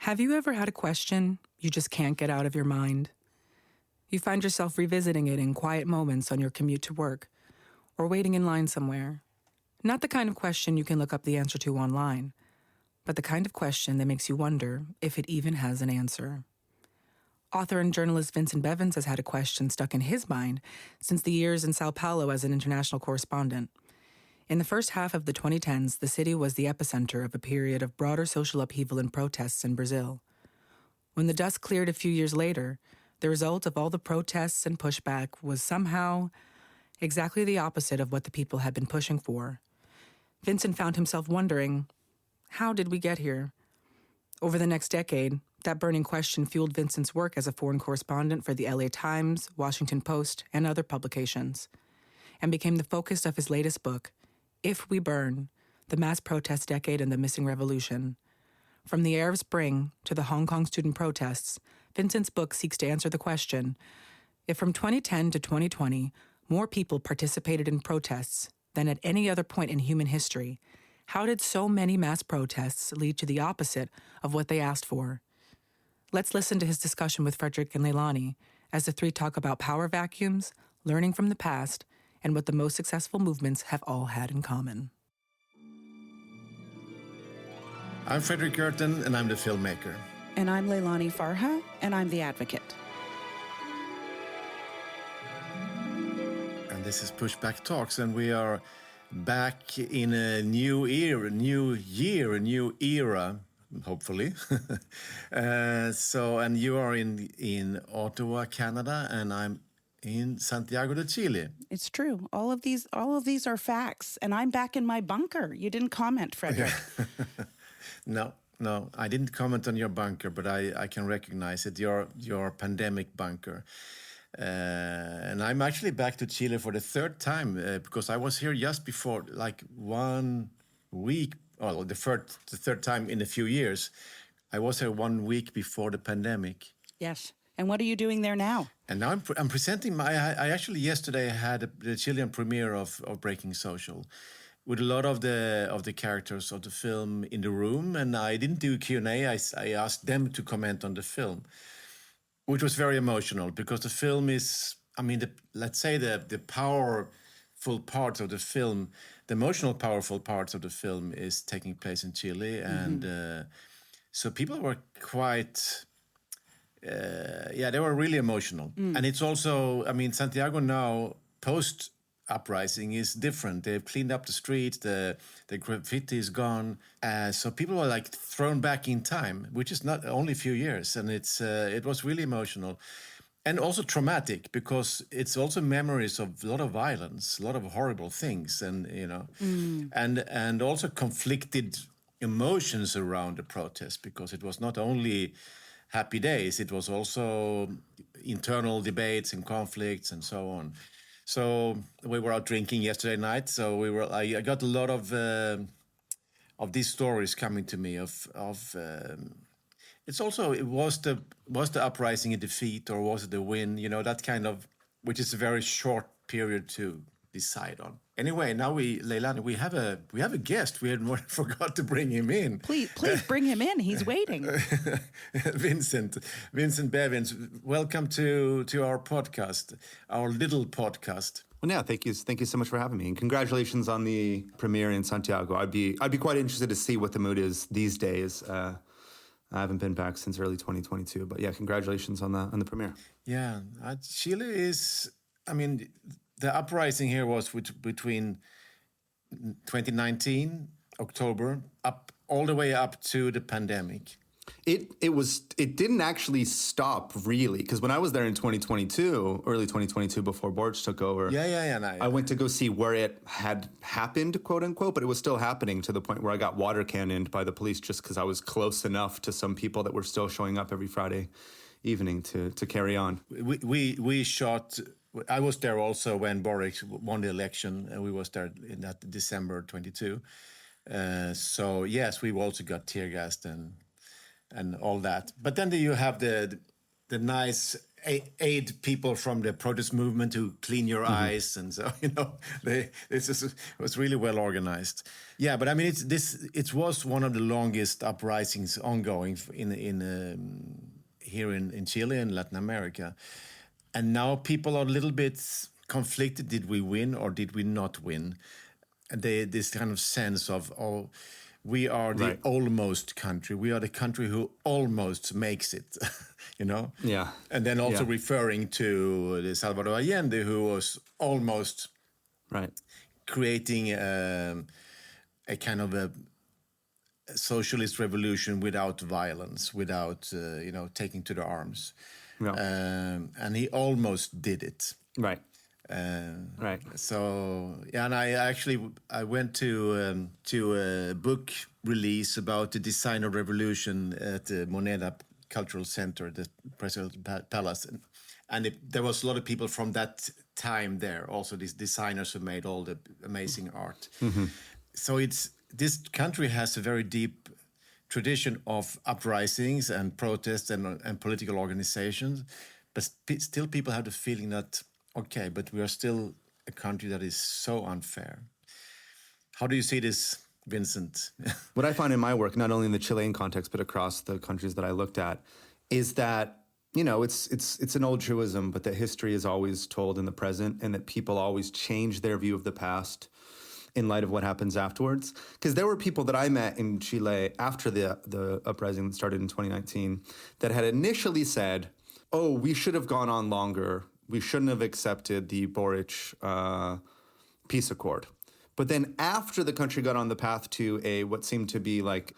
Have you ever had a question you just can't get out of your mind? You find yourself revisiting it in quiet moments on your commute to work or waiting in line somewhere. Not the kind of question you can look up the answer to online, but the kind of question that makes you wonder if it even has an answer. Author and journalist Vincent Bevins has had a question stuck in his mind since the years in Sao Paulo as an international correspondent. In the first half of the 2010s, the city was the epicenter of a period of broader social upheaval and protests in Brazil. When the dust cleared a few years later, the result of all the protests and pushback was somehow exactly the opposite of what the people had been pushing for. Vincent found himself wondering, how did we get here? Over the next decade, that burning question fueled Vincent's work as a foreign correspondent for the LA Times, Washington Post, and other publications, and became the focus of his latest book, If We Burn, The Mass Protest Decade and the Missing Revolution. From the Arab Spring to the Hong Kong student protests, Vincent's book seeks to answer the question, if from 2010 to 2020, more people participated in protests than at any other point in human history, how did so many mass protests lead to the opposite of what they asked for? Let's listen to his discussion with Frederick and Leilani as the three talk about power vacuums, learning from the past, and what the most successful movements have all had in common. I'm Frederick Gerten, and I'm the filmmaker. And I'm Leilani Farha, and I'm the advocate. And this is Pushback Talks, and we are back in a new era, hopefully. And you are in Ottawa, Canada, and I'm in Santiago de Chile. It's true. All of these are facts, and I'm back in my bunker. You didn't comment, Frederick. No, I didn't comment on your bunker, but I can recognize it. Your pandemic bunker. And I'm actually back to Chile for the third time because I was here just before, like 1 week. Well, the third time in a few years. I was here 1 week before the pandemic. Yes. And what are you doing there now? And now I'm presenting I actually yesterday had the Chilean premiere of Breaking Social, with a lot of the characters of the film in the room, and I didn't do Q&A. I asked them to comment on the film, which was very emotional because the film is, let's say the powerful parts of the film, the emotional powerful parts of the film is taking place in Chile, and so people were quite. They were really emotional. And it's also, Santiago now, post-uprising, is different. They've cleaned up the streets, the graffiti is gone. So people were like thrown back in time, which is not only a few years. And it was really emotional. And also traumatic, because it's also memories of a lot of violence, a lot of horrible things, and, and also conflicted emotions around the protest, because it was not only happy days. It was also internal debates and conflicts and so on. So we were out drinking yesterday night. So I got a lot of these stories coming to me it's also, was the uprising a defeat or was it a win? That kind of, which is a very short period to decide on. Anyway, now Leilani, we have a guest. We had forgot to bring him in. Please bring him in. He's waiting. Vincent Bevins, welcome to our podcast, our little podcast. Well, yeah, thank you so much for having me, and congratulations on the premiere in Santiago. I'd be quite interested to see what the mood is these days. I haven't been back since early 2022, but yeah, congratulations on the premiere. Yeah, Chile is. The uprising here was between 2019 October all the way up to the pandemic. It didn't actually stop really, because when I was there in 2022, early 2022, before Borch took over, I went to go see where it had happened, quote unquote, but it was still happening to the point where I got water cannoned by the police just because I was close enough to some people that were still showing up every Friday evening to carry on. We shot. I was there also when Boric won the election, and we was there in that December 22. So yes, we also got tear gassed and all that. But then you have the nice aid people from the protest movement to clean your eyes, and so it was really well organized. Yeah, but I mean, it was one of the longest uprisings ongoing here in Chile and Latin America, and now people are a little bit conflicted. Did we win or did we not win? And this kind of sense of we are the almost country. We are the country who almost makes it, Yeah. And then also referring to the Salvador Allende, who was almost creating a kind of a socialist revolution without violence, without taking to the arms. Yeah. And he almost did it. Right. So yeah, and I went to a book release about the design of revolution at the Moneda Cultural Center, the President's Palace, and there was a lot of people from that time there. Also, these designers who made all the amazing art. Mm-hmm. So this country has a very deep tradition of uprisings and protests and political organizations, but still people have the feeling that. Okay, but we are still a country that is so unfair. How do you see this, Vincent? What I find in my work, not only in the Chilean context, but across the countries that I looked at, is that, it's an old truism, but that history is always told in the present and that people always change their view of the past in light of what happens afterwards. Because there were people that I met in Chile after the uprising that started in 2019 that had initially said, oh, we should have gone on longer. We shouldn't have accepted the Boric peace accord. But then after the country got on the path to what seemed to be like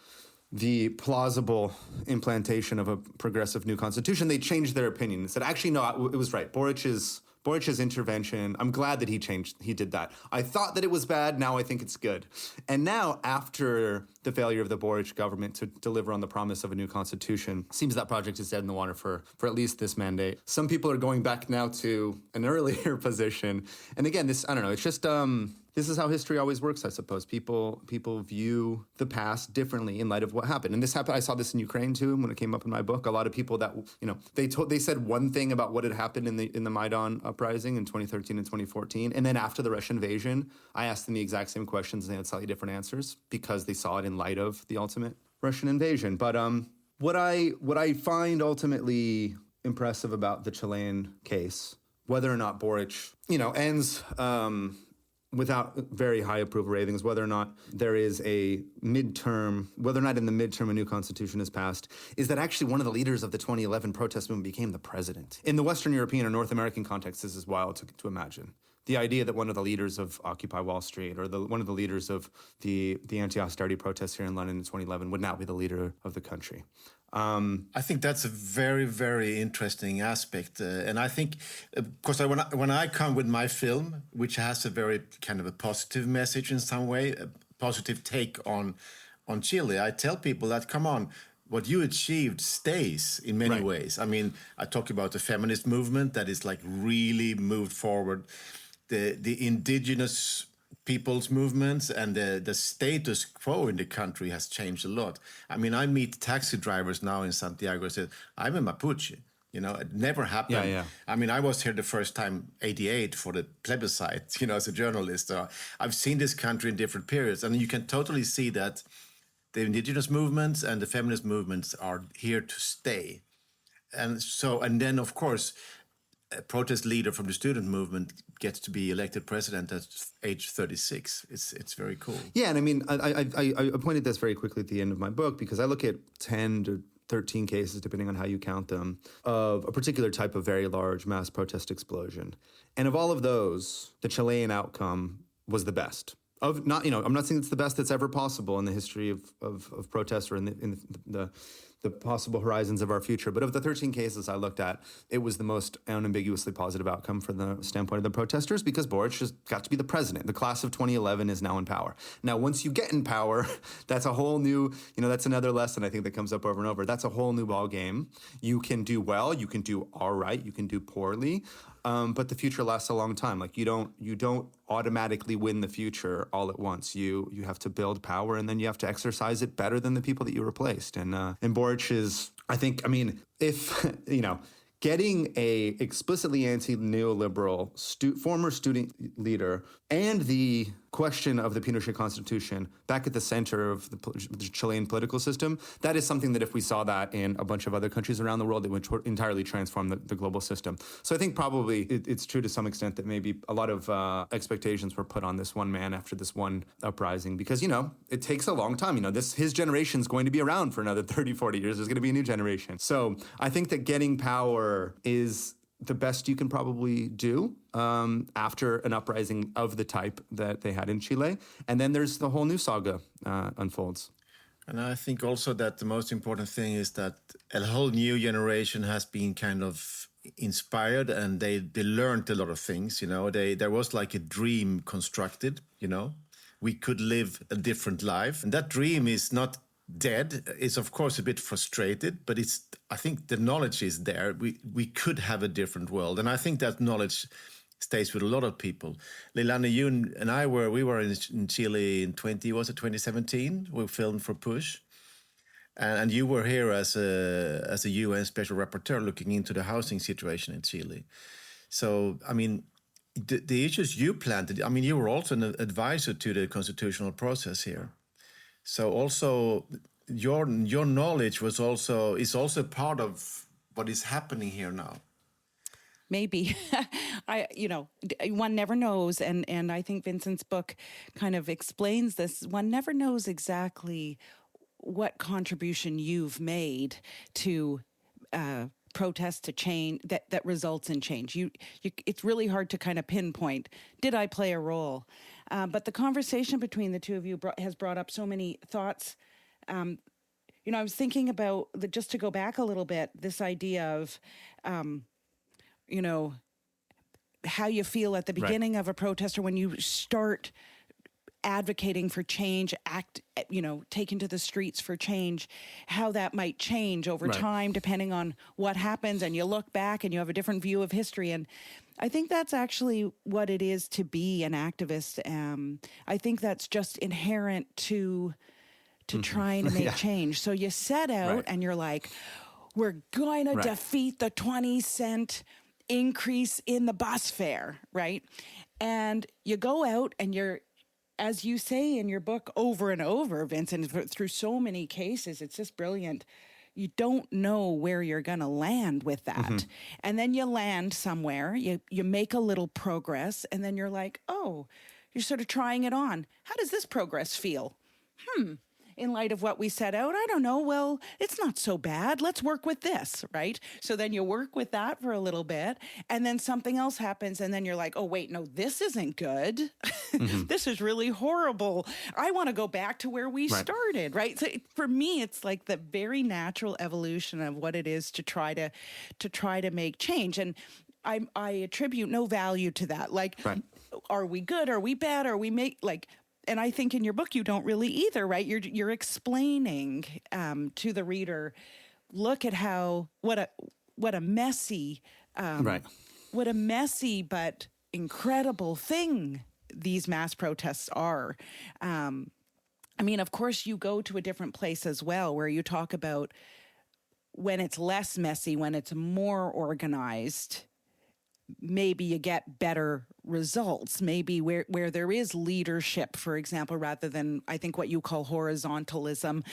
the plausible implantation of a progressive new constitution, they changed their opinion and said, actually, no, it was right. Boric's intervention, I'm glad that he did that. I thought that it was bad, now I think it's good. And now, after the failure of the Boric government to deliver on the promise of a new constitution, seems that project is dead in the water for at least this mandate. Some people are going back now to an earlier position. And again, I don't know, it's just, this is how history always works, I suppose. People view the past differently in light of what happened. And this happened, I saw this in Ukraine too, when it came up in my book. A lot of people that, they said one thing about what had happened in the Maidan uprising in 2013 and 2014. And then after the Russian invasion, I asked them the exact same questions and they had slightly different answers because they saw it in light of the ultimate Russian invasion. But what I find ultimately impressive about the Chilean case, whether or not Boric, ends without very high approval ratings, whether or not there is whether or not in the midterm a new constitution is passed, is that actually one of the leaders of the 2011 protest movement became the president. In the Western European or North American context, this is wild to imagine. The idea that one of the leaders of Occupy Wall Street or one of the leaders of the anti-austerity protests here in London in 2011 would now be the leader of the country. I think that's a very, very interesting aspect. And I think, because when I come with my film, which has a very kind of a positive message in some way, a positive take on Chile, I tell people that, come on, what you achieved stays in many ways. I mean, I talk about the feminist movement that is like really moved forward. The indigenous people's movements and the status quo in the country has changed a lot. I mean, I meet taxi drivers now in Santiago and say, I'm a Mapuche. It never happened. Yeah. I mean, I was here the first time, 88, for the plebiscite, as a journalist. I've seen this country in different periods. And you can totally see that the indigenous movements and the feminist movements are here to stay. And then, of course, a protest leader from the student movement gets to be elected president at age 36. It's very cool. Yeah, and I mean, I pointed this very quickly at the end of my book because I look at 10 to 13 cases, depending on how you count them, of a particular type of very large mass protest explosion. And of all of those, the Chilean outcome was the best. I'm not saying it's the best that's ever possible in the history of protests or in the possible horizons of our future. But of the 13 cases I looked at, it was the most unambiguously positive outcome from the standpoint of the protesters because Boric just got to be the president. The class of 2011 is now in power. Now, once you get in power, that's a whole new, that's another lesson I think that comes up over and over. That's a whole new ball game. You can do well, you can do all right, you can do poorly. But the future lasts a long time. Like you don't automatically win the future all at once. You have to build power and then you have to exercise it better than the people that you replaced. And Boric is, I think, if getting a explicitly anti-neoliberal former student leader and the question of the Pinochet Constitution back at the center of the Chilean political system, that is something that if we saw that in a bunch of other countries around the world, it would entirely transform the global system. So I think probably it's true to some extent that maybe a lot of expectations were put on this one man after this one uprising because, it takes a long time. His generation is going to be around for another 30, 40 years. There's going to be a new generation. So I think that getting power is the best you can probably do after an uprising of the type that they had in Chile. And then there's the whole new saga unfolds. And I think also that the most important thing is that a whole new generation has been kind of inspired and they learned a lot of things, there was like a dream constructed, we could live a different life. And that dream is not dead. It's of course a bit frustrated, but I think the knowledge is there. We could have a different world. And I think that knowledge stays with a lot of people. Leilani, you and I we were in Chile in 2017. We filmed for Push. And you were here as a UN special rapporteur looking into the housing situation in Chile. So, the issues you planted, you were also an advisor to the constitutional process here. So also your knowledge is also part of what is happening here now. Maybe. One never knows. And I think Vincent's book kind of explains this. One never knows exactly what contribution you've made to protest to change that results in change. It's really hard to kind of pinpoint, did I play a role? But the conversation between the two of you has brought up so many thoughts. I was thinking about, just to go back a little bit, this idea of, how you feel at the beginning of a protest or when you start advocating for change, taking to the streets for change, how that might change over time depending on what happens, and you look back and you have a different view of history. And I think that's actually what it is to be an activist. I think that's just inherent to trying to make change. So you set out and you're like, we're going to defeat the 20-cent increase in the bus fare, right? And you go out and you're, as you say in your book over and over, Vincent, through so many cases, it's just brilliant. You don't know where you're going to land with that. Mm-hmm. And then you land somewhere, you make a little progress, and then you're like, oh, you're sort of trying it on. How does this progress feel? In light of what we set out, I don't know. Well, it's not so bad. Let's work with this, right? So then you work with that for a little bit, and then something else happens, and then you're like, oh, wait, no, this isn't good. Mm-hmm. This is really horrible. I want to go back to where we started, right? So for me, it's like the very natural evolution of what it is to try to make change. And I attribute no value to that. Like, are we good? Are we bad? Are we and I think in your book, you don't really either, right? You're explaining to the reader, look at what a messy but incredible thing these mass protests are. Of course, you go to a different place as well, where you talk about when it's less messy, when it's more organized, maybe you get better results, maybe where there is leadership, for example, rather than, I think, what you call horizontalism,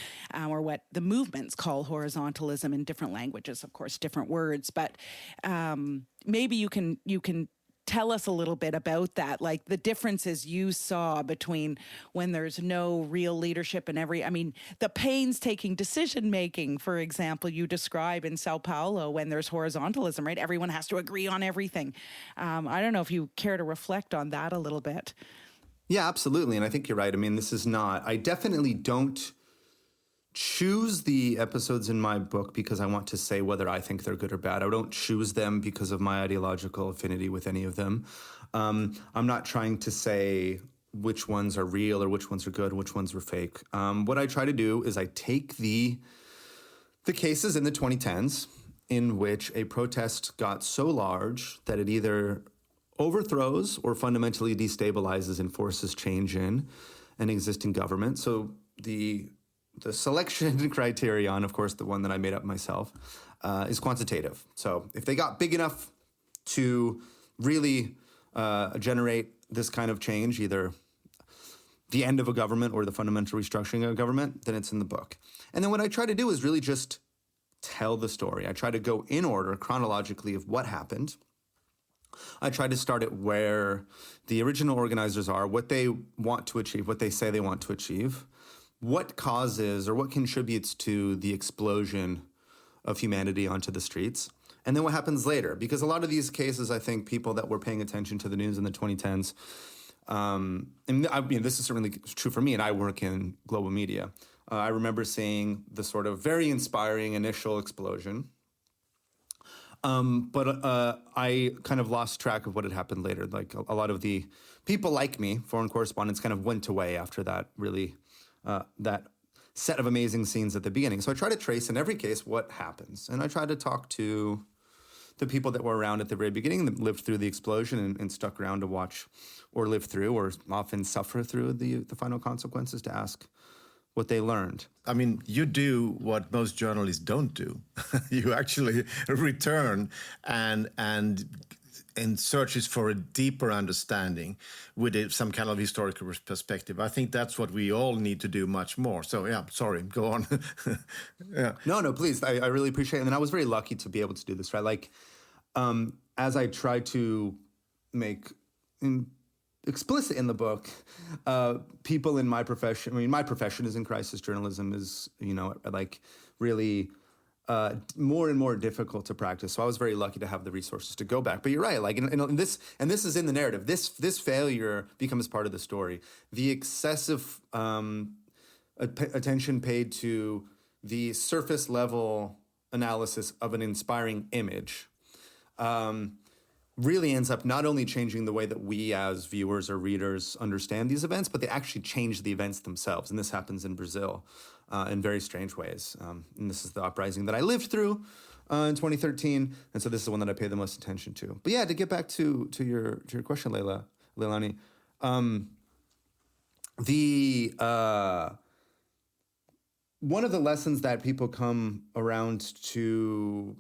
or what the movements call horizontalism in different languages, of course, different words. But maybe you can tell us a little bit about that, like the differences you saw between when there's no real leadership and the painstaking decision-making, for example, you describe in Sao Paulo when there's horizontalism, right? Everyone has to agree on everything. I don't know if you care to reflect on that a little bit. Yeah, absolutely. And I think you're right. I definitely don't choose the episodes in my book because I want to say whether I think they're good or bad. I don't choose them because of my ideological affinity with any of them. I'm not trying to say which ones are real or which ones are good, which ones were fake. What I try to do is I take the cases in the 2010s in which a protest got so large that it either overthrows or fundamentally destabilizes and forces change in an existing government. So the selection criterion, of course, the one that I made up myself, is quantitative. So if they got big enough to really generate this kind of change, either the end of a government or the fundamental restructuring of a government, then it's in the book. And then what I try to do is really just tell the story. I try to go in order chronologically of what happened. I try to start at where the original organizers are, what they want to achieve, what they say they want to achieve, what causes or what contributes to the explosion of humanity onto the streets, and then what happens later. Because a lot of these cases, I think people that were paying attention to the news in the 2010s, and I mean, this is certainly true for me, and I work in global media. I remember seeing the sort of very inspiring initial explosion, but I kind of lost track of what had happened later. Like a lot of the people like me, foreign correspondents, kind of went away after that really, that set of amazing scenes at the beginning. So I try to trace in every case what happens. And I try to talk to the people that were around at the very beginning that lived through the explosion and stuck around to watch or live through or often suffer through the final consequences, to ask what they learned. I mean, you do what most journalists don't do. You actually return and searches for a deeper understanding with some kind of historical perspective. I think that's what we all need to do much more. So, yeah, sorry, go on. Yeah. No, please. I really appreciate it. And I was very lucky to be able to do this, right? Like, as I try to make explicit in the book, people in my profession, I mean, my profession is in crisis journalism, is, like really more and more difficult to practice. So I was very lucky to have the resources to go back. But you're right, like, and this is in the narrative. This failure becomes part of the story. The excessive attention paid to the surface level analysis of an inspiring image really ends up not only changing the way that we as viewers or readers understand these events, but they actually change the events themselves. And this happens in Brazil in very strange ways. And this is the uprising that I lived through in 2013. And so this is the one that I pay the most attention to. But yeah, to get back to your question, Leilani, one of the lessons that people come around to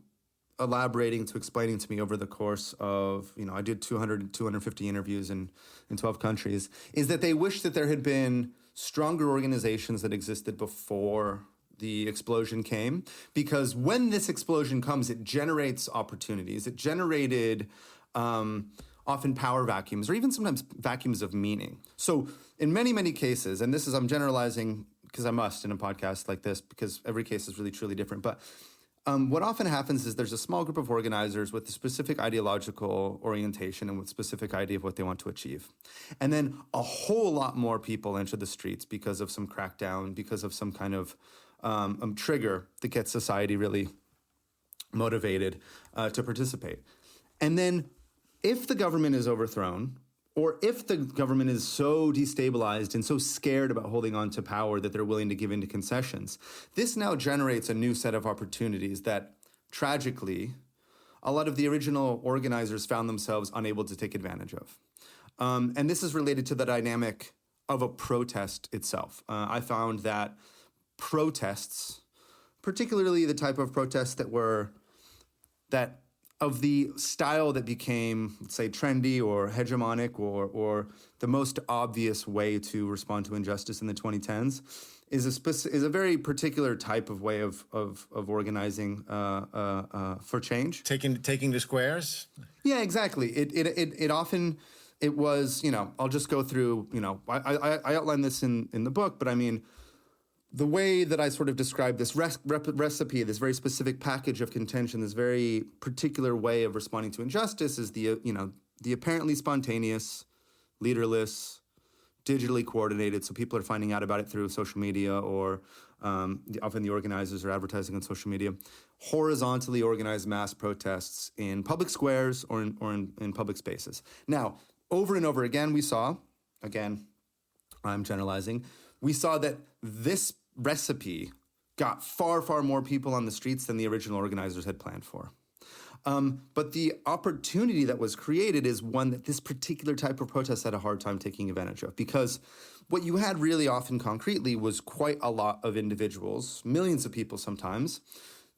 elaborating, to explaining to me over the course of, I did 250 interviews in 12 countries, is that they wish that there had been stronger organizations that existed before the explosion came. Because when this explosion comes, it generates opportunities. It generated often power vacuums, or even sometimes vacuums of meaning. So in many, many cases, and I'm generalizing because I must in a podcast like this, because every case is really, truly different, but what often happens is there's a small group of organizers with a specific ideological orientation and with specific idea of what they want to achieve. And then a whole lot more people enter the streets because of some crackdown, because of some kind of trigger that gets society really motivated to participate. And then if the government is overthrown, or if the government is so destabilized and so scared about holding on to power that they're willing to give in to concessions, this now generates a new set of opportunities that, tragically, a lot of the original organizers found themselves unable to take advantage of. And this is related to the dynamic of a protest itself. I found that protests, particularly the type of protests that of the style that became, let's say, trendy or hegemonic or the most obvious way to respond to injustice in the 2010s is a very particular type of way of organizing for change. Taking the squares? Yeah, exactly. It often, it was, I'll just go through, I outline this in the book, but I mean, the way that I sort of describe this recipe, this very specific package of contention, this very particular way of responding to injustice is the apparently spontaneous, leaderless, digitally coordinated. So people are finding out about it through social media, or often the organizers are advertising on social media. Horizontally organized mass protests in public squares or in public spaces. Now, over and over again, we saw, again, I'm generalizing, we saw that this recipe got far, far more people on the streets than the original organizers had planned for. But the opportunity that was created is one that this particular type of protest had a hard time taking advantage of, because what you had really often concretely was quite a lot of individuals, millions of people sometimes,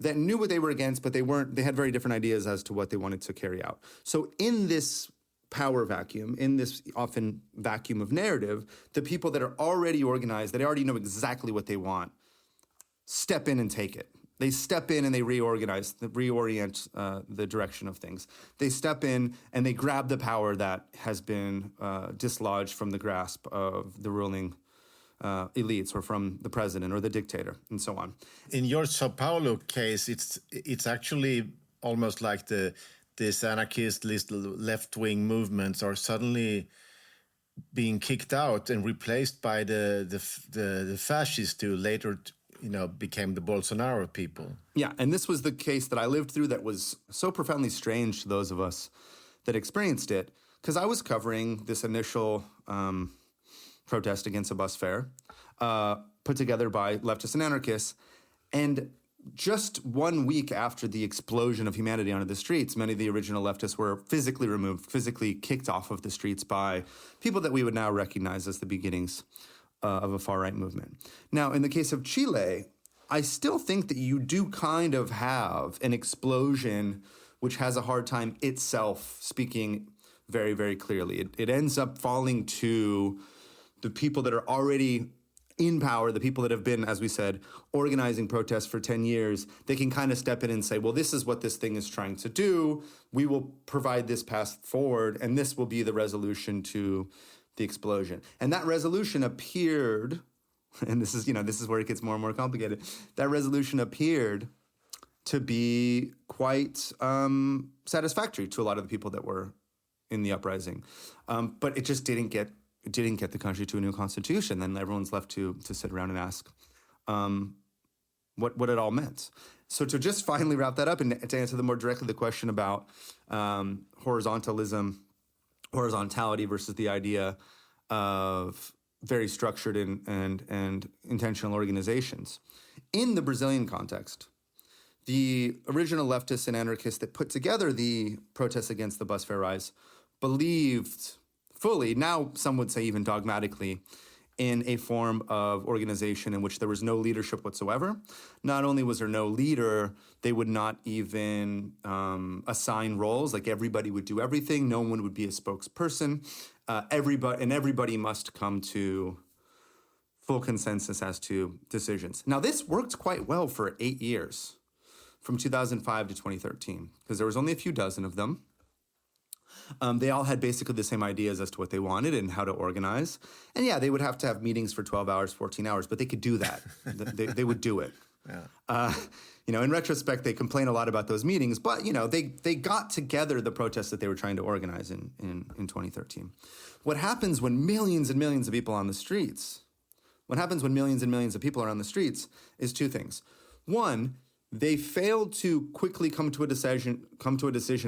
that knew what they were against, but they had very different ideas as to what they wanted to carry out. So in this power vacuum, in this often vacuum of narrative, the people that are already organized, that already know exactly what they want, step in and take it. They step in and they reorient the direction of things. They step in and they grab the power that has been dislodged from the grasp of the ruling elites, or from the president or the dictator, and so on. In your Sao Paulo case, it's actually almost like these anarchist left-wing movements are suddenly being kicked out and replaced by the fascists who later became the Bolsonaro people. Yeah, and this was the case that I lived through that was so profoundly strange to those of us that experienced it, because I was covering this initial protest against a bus fare put together by leftists and anarchists, and just 1 week after the explosion of humanity onto the streets, many of the original leftists were physically removed, physically kicked off of the streets by people that we would now recognize as the beginnings of a far-right movement. Now, in the case of Chile, I still think that you do kind of have an explosion which has a hard time itself speaking very, very clearly. It ends up falling to the people that are already in power, the people that have been, as we said, organizing protests for 10 years. They can kind of step in and say, well, this is what this thing is trying to do. We will provide this path forward, and this will be the resolution to the explosion. And that resolution appeared, and this is where it gets more and more complicated. That resolution appeared to be quite satisfactory to a lot of the people that were in the uprising. But it just didn't get the country to a new constitution. Then everyone's left to sit around and ask what it all meant. So to just finally wrap that up and to answer more directly the question about horizontality versus the idea of very structured and intentional organizations. In the Brazilian context, the original leftists and anarchists that put together the protests against the bus fare rise believed fully, now some would say even dogmatically, in a form of organization in which there was no leadership whatsoever. Not only was there no leader, they would not even assign roles, like everybody would do everything. No one would be a spokesperson. Everybody must come to full consensus as to decisions. Now, this worked quite well for 8 years, from 2005 to 2013, because there was only a few dozen of them. They all had basically the same ideas as to what they wanted and how to organize. And yeah, they would have to have meetings for 12 hours, 14 hours, but they could do that. they would do it. Yeah. In retrospect, they complain a lot about those meetings, but, they got together the protests that they were trying to organize in 2013. What happens when millions and millions of people are on the streets? What happens when millions and millions of people are on the streets is two things. One, they failed to quickly come to a decision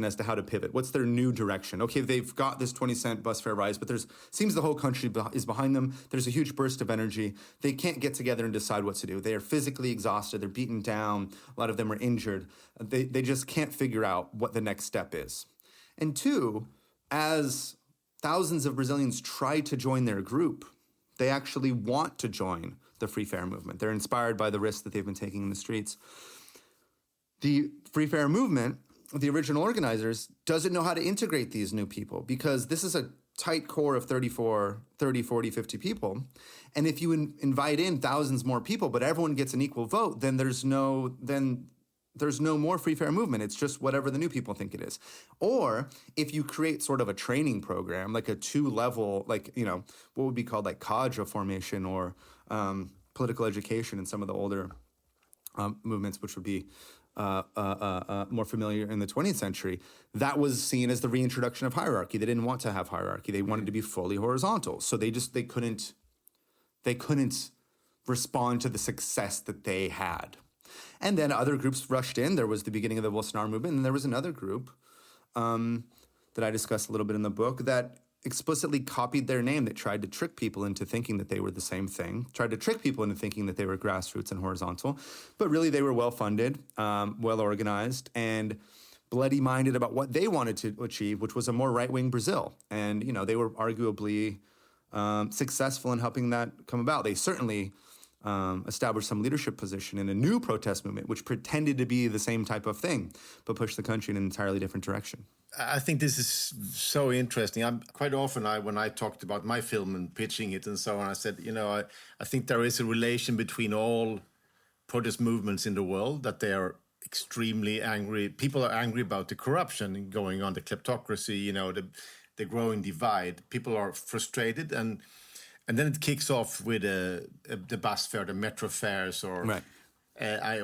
as to how to pivot. What's their new direction? Okay, they've got this 20-cent bus fare rise, but seems the whole country is behind them. There's a huge burst of energy. They can't get together and decide what to do. They are physically exhausted. They're beaten down. A lot of them are injured. They just can't figure out what the next step is. And two, as thousands of Brazilians try to join their group, they actually want to join the free fare movement. They're inspired by the risks that they've been taking in the streets. The free fare movement, the original organizers, doesn't know how to integrate these new people, because this is a tight core of 30, 40, 50 people. And if you invite in thousands more people, but everyone gets an equal vote, then there's no more free fare movement. It's just whatever the new people think it is. Or if you create sort of a training program, like a 2-level, what would be called like cadre formation or political education in some of the older movements, which would be more familiar in the 20th century, that was seen as the reintroduction of hierarchy. They didn't want to have hierarchy. They wanted to be fully horizontal. So they couldn't respond to the success that they had. And then other groups rushed in. There was the beginning of the Bolsonaro movement, and there was another group that I discussed a little bit in the book that explicitly copied their name, that tried to trick people into thinking that they were the same thing, tried to trick people into thinking that they were grassroots and horizontal, but really they were well-funded, well-organized, and bloody-minded about what they wanted to achieve, which was a more right-wing Brazil. And, they were arguably successful in helping that come about. They certainly established some leadership position in a new protest movement, which pretended to be the same type of thing, but pushed the country in an entirely different direction. I think this is so interesting. Quite often, when I talked about my film and pitching it and so on, I said, I think there is a relation between all protest movements in the world, that they are extremely angry. People are angry about the corruption going on, the kleptocracy, the growing divide. People are frustrated, and then it kicks off with the bus fare, the metro fares, or right.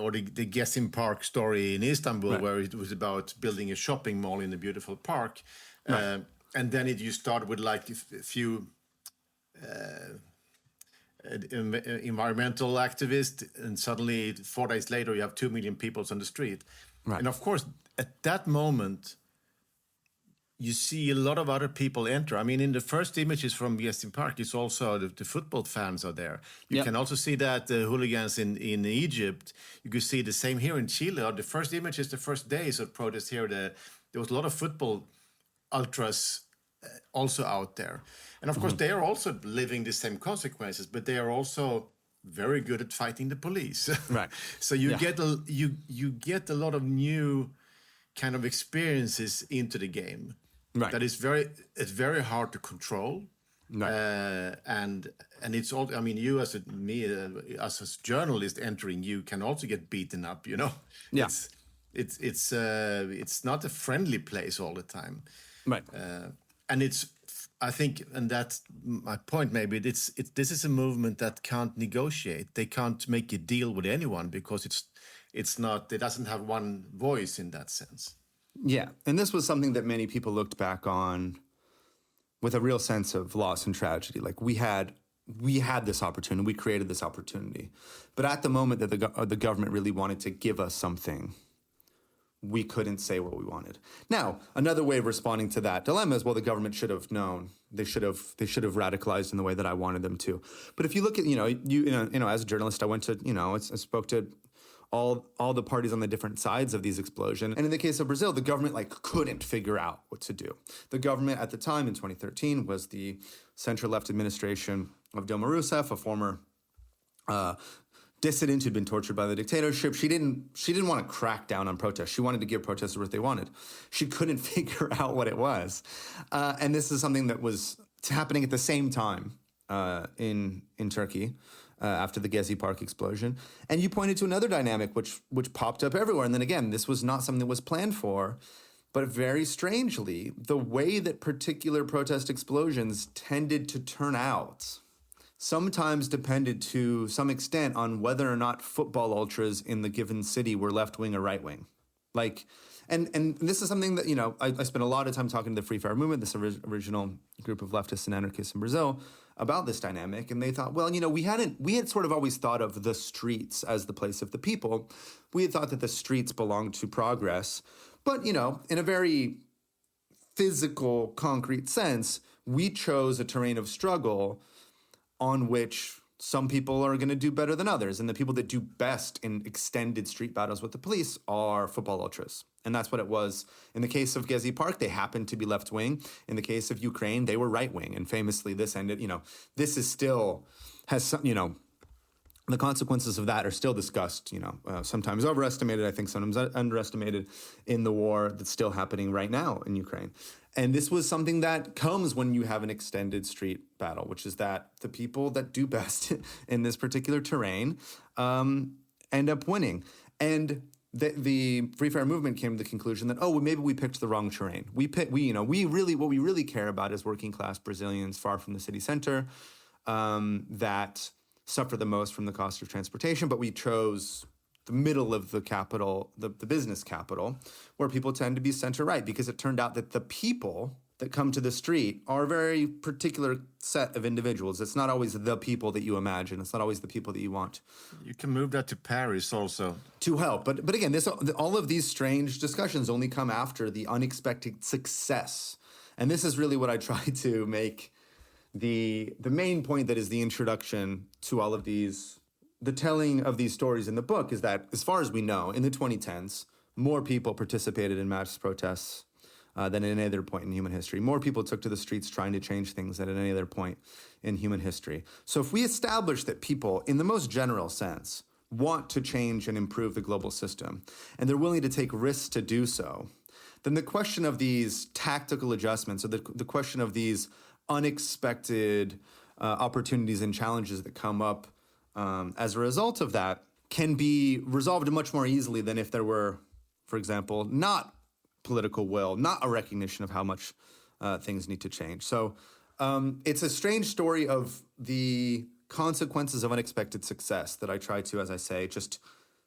Or the Gezim Park story in Istanbul, right. where it was about building a shopping mall in a beautiful park. Right. And then you start with like a few environmental activists, and suddenly 4 days later you have 2 million people on the street. Right. And of course, at that moment, you see a lot of other people enter. I mean, in the first images from Gezim Park, it's also the football fans are there. You can also see that the hooligans in Egypt. You could see the same here in Chile. The first images, the first days of protest here, there was a lot of football ultras also out there. And of course, they are also living the same consequences, but they are also very good at fighting the police. Right. So you get a lot of new kind of experiences into the game. Right. That is it's very hard to control. Right. And it's all, I mean, you as a journalist entering, you can also get beaten up, Yeah. It's not a friendly place all the time. Right. And I think, and that's my point maybe, this is a movement that can't negotiate. They can't make a deal with anyone because it doesn't have one voice in that sense. Yeah, and this was something that many people looked back on with a real sense of loss and tragedy. Like we had this opportunity, we created this opportunity, but at the moment that the government really wanted to give us something, we couldn't say what we wanted. Now, another way of responding to that dilemma is, well, the government should have known. They should have radicalized in the way that I wanted them to. But if you look at, as a journalist, I went to, I spoke to all the parties on the different sides of these explosions. And in the case of Brazil, the government couldn't figure out what to do. The government at the time in 2013 was the center-left administration of Dilma Rousseff, a former dissident who'd been tortured by the dictatorship. She didn't want to crack down on protests. She wanted to give protesters what they wanted. She couldn't figure out what it was. And this is something that was happening at the same time in Turkey. After the Gezi Park explosion. And you pointed to another dynamic which popped up everywhere. And then again, this was not something that was planned for, but very strangely, the way that particular protest explosions tended to turn out sometimes depended to some extent on whether or not football ultras in the given city were left-wing or right-wing. And this is something that, I spent a lot of time talking to the Free Fire movement, this original group of leftists and anarchists in Brazil, about this dynamic. And they thought, well, we had sort of always thought of the streets as the place of the people. We had thought that the streets belonged to progress. But, in a very physical, concrete sense, we chose a terrain of struggle on which some people are going to do better than others. And the people that do best in extended street battles with the police are football ultras. And that's what it was. In the case of Gezi Park, they happened to be left-wing. In the case of Ukraine, they were right-wing. And famously, this ended, this is still, has some, the consequences of that are still discussed, sometimes overestimated, I think sometimes underestimated in the war that's still happening right now in Ukraine. And this was something that comes when you have an extended street battle, which is that the people that do best in this particular terrain end up winning. And the Free Fire movement came to the conclusion that, maybe we picked the wrong terrain. What we really care about is working class Brazilians far from the city center that suffer the most from the cost of transportation, but we chose the middle of the capital, the business capital, where people tend to be center-right, because it turned out that the people that come to the street are a very particular set of individuals. It's not always the people that you imagine. It's not always the people that you want. You can move that to Paris also. To help. But again, all of these strange discussions only come after the unexpected success. And this is really what I try to make the main point that is the introduction to all of these. The telling of these stories in the book is that, as far as we know, in the 2010s, more people participated in mass protests than at any other point in human history. More people took to the streets trying to change things than at any other point in human history. So if we establish that people, in the most general sense, want to change and improve the global system, and they're willing to take risks to do so, then the question of these tactical adjustments, or the question of these unexpected opportunities and challenges that come up as a result of that, can be resolved much more easily than if there were, for example, not political will, not a recognition of how much things need to change. So it's a strange story of the consequences of unexpected success that I try to, as I say, just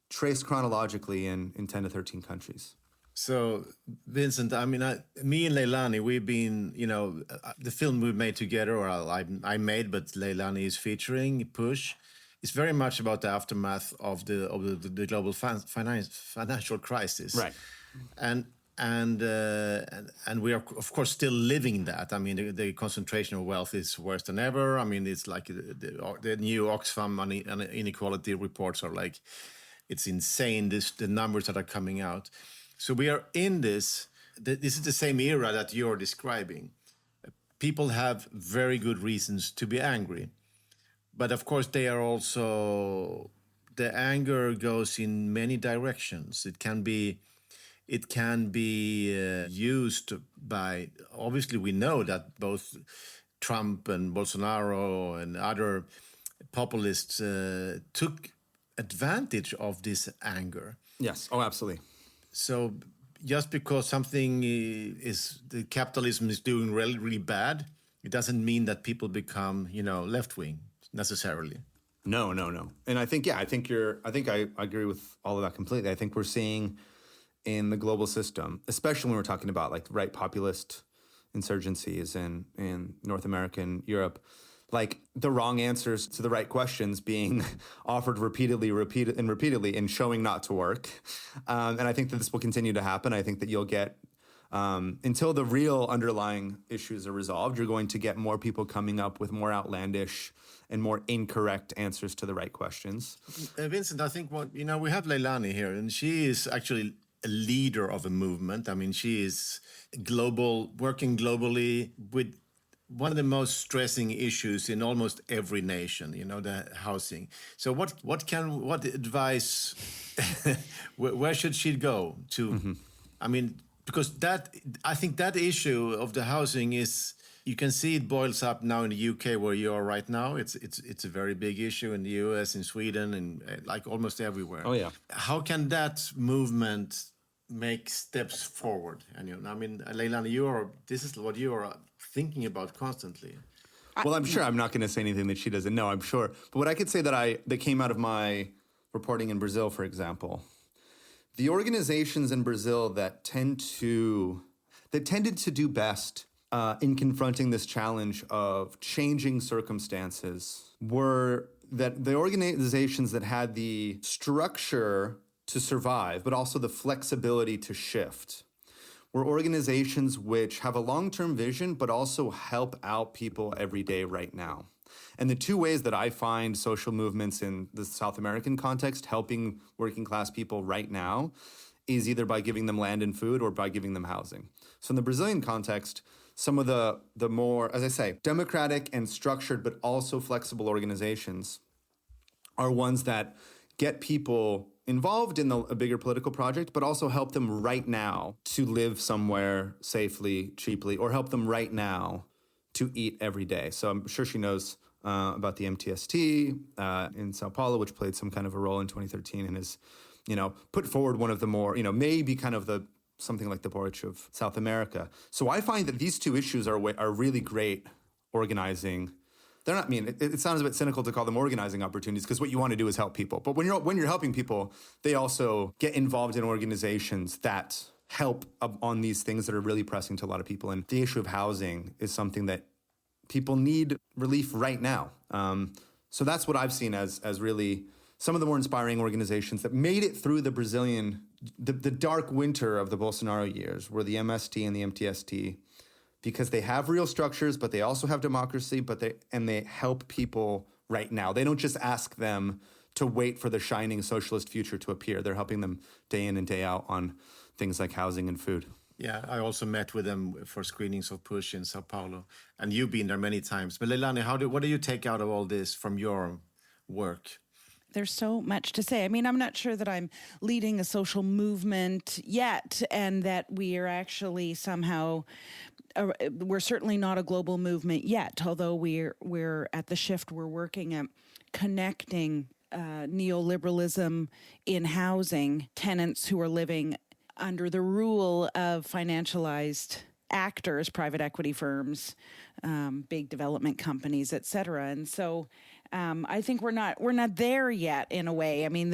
trace chronologically in 10 to 13 countries. So, Vincent, I mean, me and Leilani, we've been, the film we made together, or I made, but Leilani is featuring, Push, it's very much about the aftermath of the global financial crisis. Right. And we are, of course, still living that. I mean, the concentration of wealth is worse than ever. I mean, it's like the new Oxfam inequality reports are like, it's insane, the numbers that are coming out. So we are in this. This is the same era that you're describing. People have very good reasons to be angry. But of course, they are also, the anger goes in many directions. It can be used by, obviously we know that both Trump and Bolsonaro and other populists took advantage of this anger. Yes, oh, absolutely. So just because something the capitalism is doing really, really bad, it doesn't mean that people become, left-wing necessarily. No. And I think I agree with all of that completely. I think we're seeing in the global system, especially when we're talking about like right populist insurgencies in North America and Europe, like the wrong answers to the right questions being offered repeatedly and showing not to work. And I think that this will continue to happen. I think that you'll get, until the real underlying issues are resolved, you're going to get more people coming up with more outlandish and more incorrect answers to the right questions. Vincent, I think we have Leilani here, and she is actually a leader of a movement. I mean, she is working globally with one of the most stressing issues in almost every nation, the housing. So what advice, where should she go to? Mm-hmm. I mean, because I think that issue of the housing is, you can see it boils up now in the UK where you are right now. It's a very big issue in the US, in Sweden, and like almost everywhere. Oh yeah. How can that movement make steps forward? And I mean, Leilani, this is what you are thinking about constantly. Well, I'm sure I'm not going to say anything that she doesn't know, I'm sure. But what I could say that came out of my reporting in Brazil, for example, the organizations in Brazil that tended to do best in confronting this challenge of changing circumstances were that the organizations that had the structure to survive, but also the flexibility to shift, were organizations which have a long-term vision, but also help out people every day right now. And the two ways that I find social movements in the South American context helping working class people right now is either by giving them land and food or by giving them housing. So in the Brazilian context, some of the more, as I say, democratic and structured, but also flexible organizations are ones that get people involved in a bigger political project, but also help them right now to live somewhere safely, cheaply, or help them right now to eat every day. So I'm sure she knows about the MTST in Sao Paulo, which played some kind of a role in 2013 and has, put forward one of the more, maybe kind of something like the Boric of South America. So I find that these two issues are really great organizing. They're not, it sounds a bit cynical to call them organizing opportunities because what you want to do is help people. But when you're helping people, they also get involved in organizations that help on these things that are really pressing to a lot of people. And the issue of housing is something that people need relief right now. So that's what I've seen as really some of the more inspiring organizations that made it through the the dark winter of the Bolsonaro years were the MST and the MTST, because they have real structures, but they also have democracy, they help people right now. They don't just ask them to wait for the shining socialist future to appear. They're helping them day in and day out on things like housing and food. Yeah, I also met with them for screenings of Push in Sao Paulo, and you've been there many times. But Leilani, what do you take out of all this from your work? There's so much to say. I mean, I'm not sure that I'm leading a social movement yet, and that we are actually somehow, we're certainly not a global movement yet, although we're at the shift, we're working at connecting neoliberalism in housing, tenants who are living under the rule of financialized actors, private equity firms, big development companies, et cetera. And so I think we're not there yet in a way. I mean,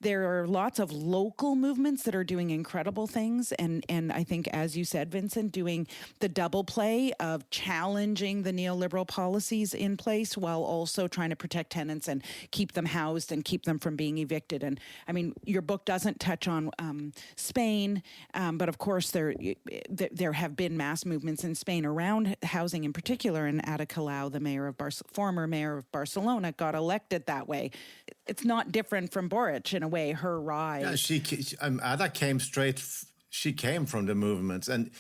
there are lots of local movements that are doing incredible things. And I think, as you said, Vincent, doing the double play of challenging the neoliberal policies in place while also trying to protect tenants and keep them housed and keep them from being evicted. And I mean, your book doesn't touch on Spain, but of course there have been mass movements in Spain around housing in particular. And Ada Colau, the former mayor of Barcelona, got elected that way. It's not different from Boric in a way, her rise. Yeah, Ada came she came from the movements, and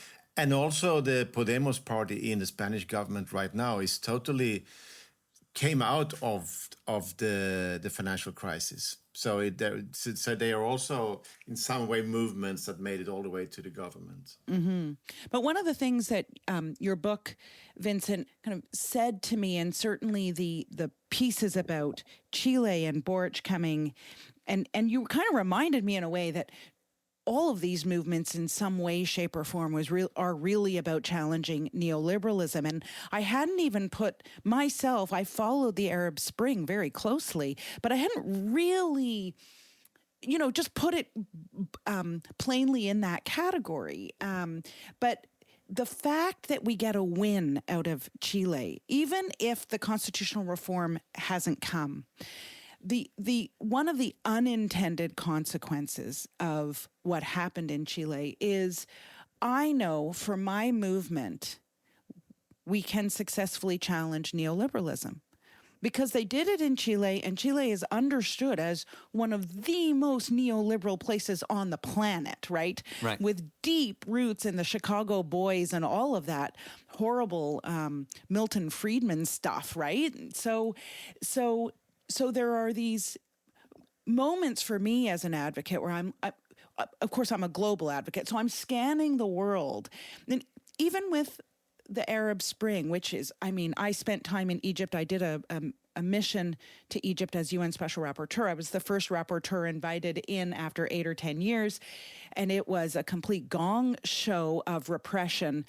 also the Podemos party in the Spanish government right now is totally came out of the financial crisis. So they are also in some way movements that made it all the way to the government. Mm-hmm. But one of the things that your book, Vincent, kind of said to me, and certainly the pieces about Chile and Boric coming, and you kind of reminded me in a way that all of these movements in some way, shape, or form are really about challenging neoliberalism. And I hadn't even I followed the Arab Spring very closely, but I hadn't really, just put it plainly in that category. But the fact that we get a win out of Chile, even if the constitutional reform hasn't come, the one of the unintended consequences of what happened in Chile is, I know for my movement, we can successfully challenge neoliberalism. Because they did it in Chile, and Chile is understood as one of the most neoliberal places on the planet, right? Right. With deep roots in the Chicago Boys and all of that horrible Milton Friedman stuff, right? So there are these moments for me as an advocate where of course, I'm a global advocate, so I'm scanning the world. And even with the Arab Spring, which is, I spent time in Egypt. I did a mission to Egypt as UN Special Rapporteur. I was the first rapporteur invited in after 8 or 10 years, and it was a complete gong show of repression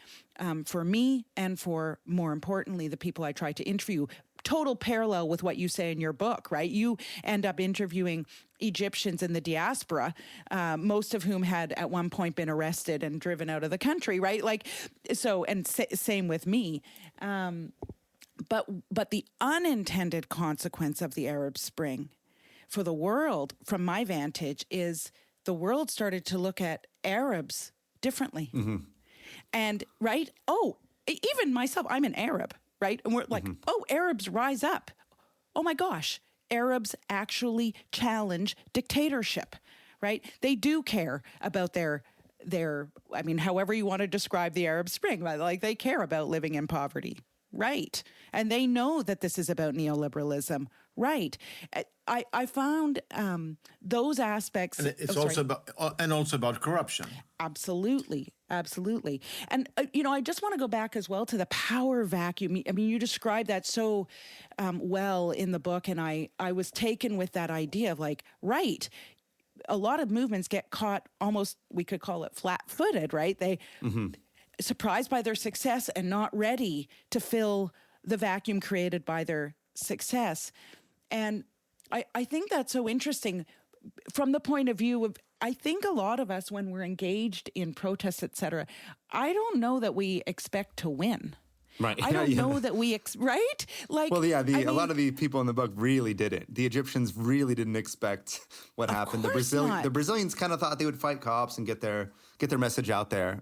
for me and for, more importantly, the people I tried to interview. Total parallel with what you say in your book, right? You end up interviewing Egyptians in the diaspora, most of whom had at one point been arrested and driven out of the country, right? Same with me. But the unintended consequence of the Arab Spring for the world, from my vantage, is the world started to look at Arabs differently. Mm-hmm. And, right? Oh, even myself, I'm an Arab. Right? And we're like, oh, Arabs rise up. Oh my gosh, Arabs actually challenge dictatorship, right? They do care about their however you want to describe the Arab Spring, like they care about living in poverty, right? And they know that this is about neoliberalism, right? I found those aspects. And it's also about corruption. Absolutely. And, I just want to go back as well to the power vacuum. I mean, you described that so well in the book, and I was taken with that idea of right, a lot of movements get caught almost, we could call it flat-footed, right? They surprised by their success and not ready to fill the vacuum created by their success. And I think that's so interesting from the point of view of, I think a lot of us, when we're engaged in protests, et cetera, I don't know that we expect to win. Right. I don't know that we, right? Like, well, yeah, a lot of the people in the book really didn't. The Egyptians really didn't expect what happened. The Brazilians kind of thought they would fight cops and get their message out there.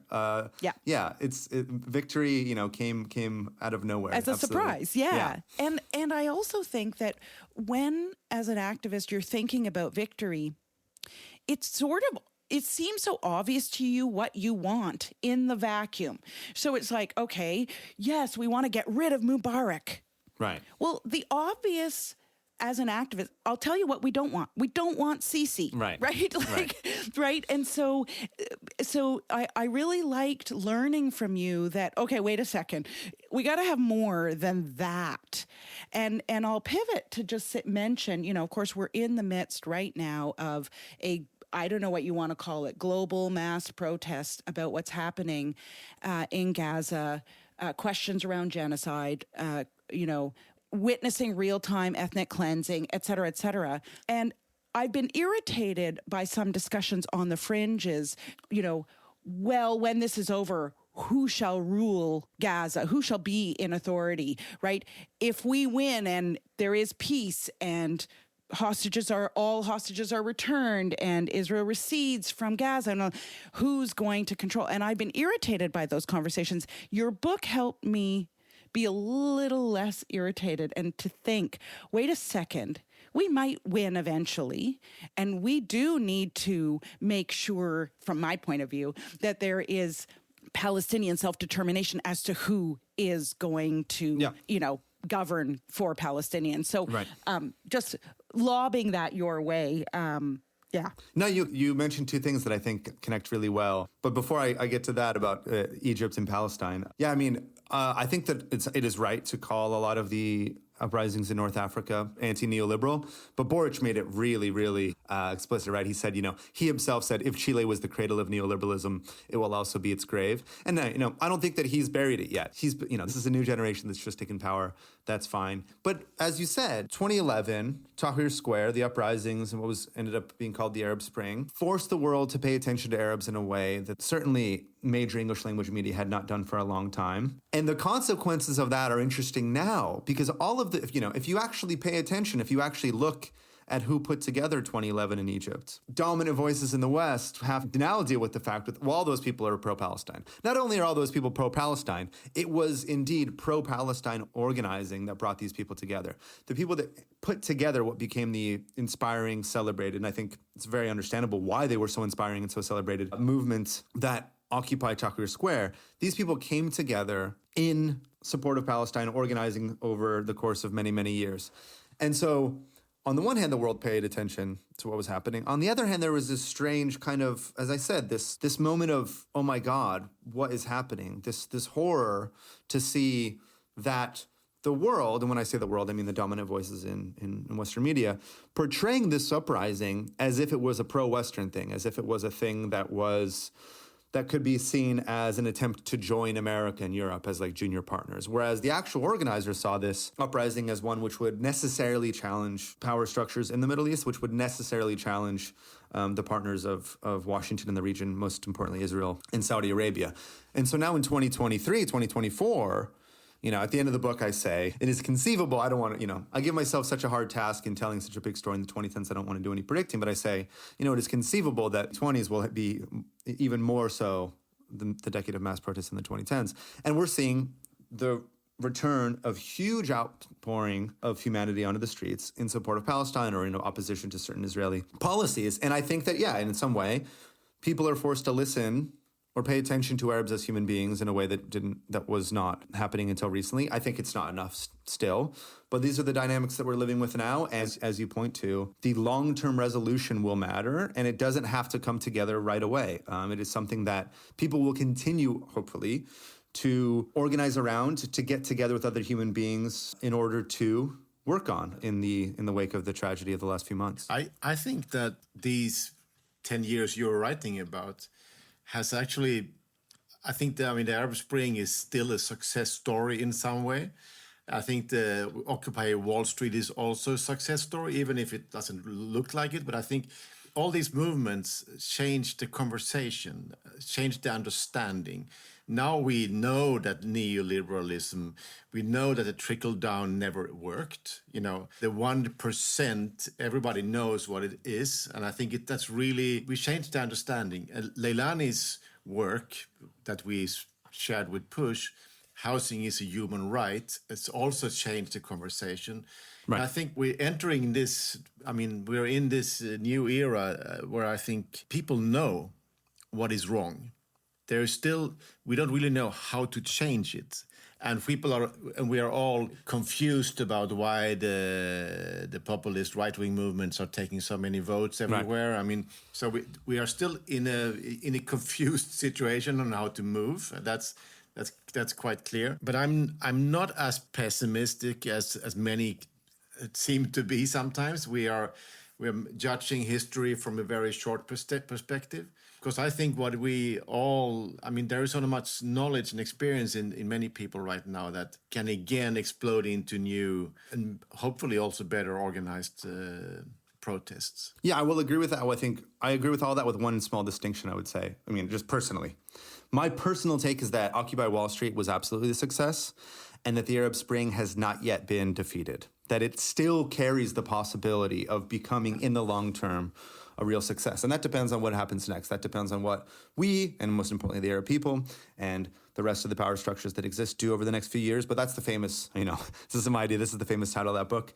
Victory, came out of nowhere as a surprise. Yeah. And I also think that when, as an activist, you're thinking about victory, it seems so obvious to you what you want in the vacuum. So it's like, okay, yes, we want to get rid of Mubarak. Right. Well, the obvious, as an activist, I'll tell you what we don't want. We don't want Sisi. Right. Right? Right. And so I really liked learning from you that, okay, wait a second, we got to have more than that. And I'll pivot to just mention, of course, we're in the midst right now of I don't know what you want to call it, global mass protest about what's happening in Gaza, questions around genocide, witnessing real-time ethnic cleansing, et cetera, et cetera. And I've been irritated by some discussions on the fringes, when this is over, who shall rule Gaza? Who shall be in authority, right? If we win and there is peace and all hostages are returned and Israel recedes from Gaza, and who's going to control? And I've been irritated by those conversations. Your book helped me be a little less irritated and to think, wait a second, we might win eventually. And we do need to make sure, from my point of view, that there is Palestinian self-determination as to who is going to, govern for Palestinians. So just lobbing that your way. No, you mentioned two things that I think connect really well. But before I get to that about Egypt and Palestine, I think that it is right to call a lot of the uprisings in North Africa anti-neoliberal, but Boric made it really, really explicit, right? He said, he himself said, if Chile was the cradle of neoliberalism, it will also be its grave. And I don't think that he's buried it yet. He's, this is a new generation that's just taken power. That's fine. But as you said, 2011, Tahrir Square, the uprisings and what ended up being called the Arab Spring, forced the world to pay attention to Arabs in a way that certainly major English language media had not done for a long time. And the consequences of that are interesting now because all of if you actually pay attention, if you actually look at who put together 2011 in Egypt, dominant voices in the West have to now deal with the fact that all those people are pro-Palestine. Not only are all those people pro-Palestine, it was indeed pro-Palestine organizing that brought these people together. The people that put together what became the inspiring, celebrated, and I think it's very understandable why they were so inspiring and so celebrated, movement that Occupy Tahrir Square. These people came together in support of Palestine, organizing over the course of many, many years. And so on the one hand, the world paid attention to what was happening. On the other hand, there was this strange kind of, as I said, this moment of, oh my God, what is happening? This horror to see that the world, and when I say the world, I mean the dominant voices in Western media, portraying this uprising as if it was a pro-Western thing, as if it was a thing that could be seen as an attempt to join America and Europe as like junior partners. Whereas the actual organizers saw this uprising as one which would necessarily challenge power structures in the Middle East, which would necessarily challenge the partners of Washington in the region, most importantly Israel and Saudi Arabia. And so now in 2023, 2024, at the end of the book, I say, it is conceivable. I don't want to, I give myself such a hard task in telling such a big story in the 2010s. I don't want to do any predicting, but I say, it is conceivable that 20s will be even more so the decade of mass protests in the 2010s. And we're seeing the return of huge outpouring of humanity onto the streets in support of Palestine or in opposition to certain Israeli policies. And I think that, in some way, people are forced to listen or pay attention to Arabs as human beings in a way that was not happening until recently. I think it's not enough still, but these are the dynamics that we're living with now. As you point to, the long-term resolution will matter, and it doesn't have to come together right away. It is something that people will continue, hopefully, to organize around, to get together with other human beings in order to work on in the wake of the tragedy of the last few months. I think that these 10 years you're writing about has actually, the Arab Spring is still a success story in some way. I think the Occupy Wall Street is also a success story, even if it doesn't look like it. But I think all these movements changed the conversation, changed the understanding. Now we know that neoliberalism, we know that the trickle down never worked. You know, the 1%, everybody knows what it is. And I think that's really, we changed the understanding. Leilani's work that we shared with Push, Housing is a Human Right, it's also changed the conversation. Right. I think we're entering this, we're in this new era where I think people know what is wrong. There's still, we don't really know how to change it. And we are all confused about why the populist right-wing movements are taking so many votes everywhere. Right. So we are still in a confused situation on how to move. That's quite clear. But I'm not as pessimistic as many seem to be sometimes. We're judging history from a very short perspective. Because I think there is so much knowledge and experience in many people right now that can again explode into new and hopefully also better organized protests. Yeah, I will agree with that. I think I agree with all that with one small distinction, I would say. Just personally. My personal take is that Occupy Wall Street was absolutely a success and that the Arab Spring has not yet been defeated. That it still carries the possibility of becoming, in the long term, a real success. And that depends on what happens next. That depends on what we, and most importantly, the Arab people and the rest of the power structures that exist do over the next few years. But that's the famous, this is my idea. This is the famous title of that book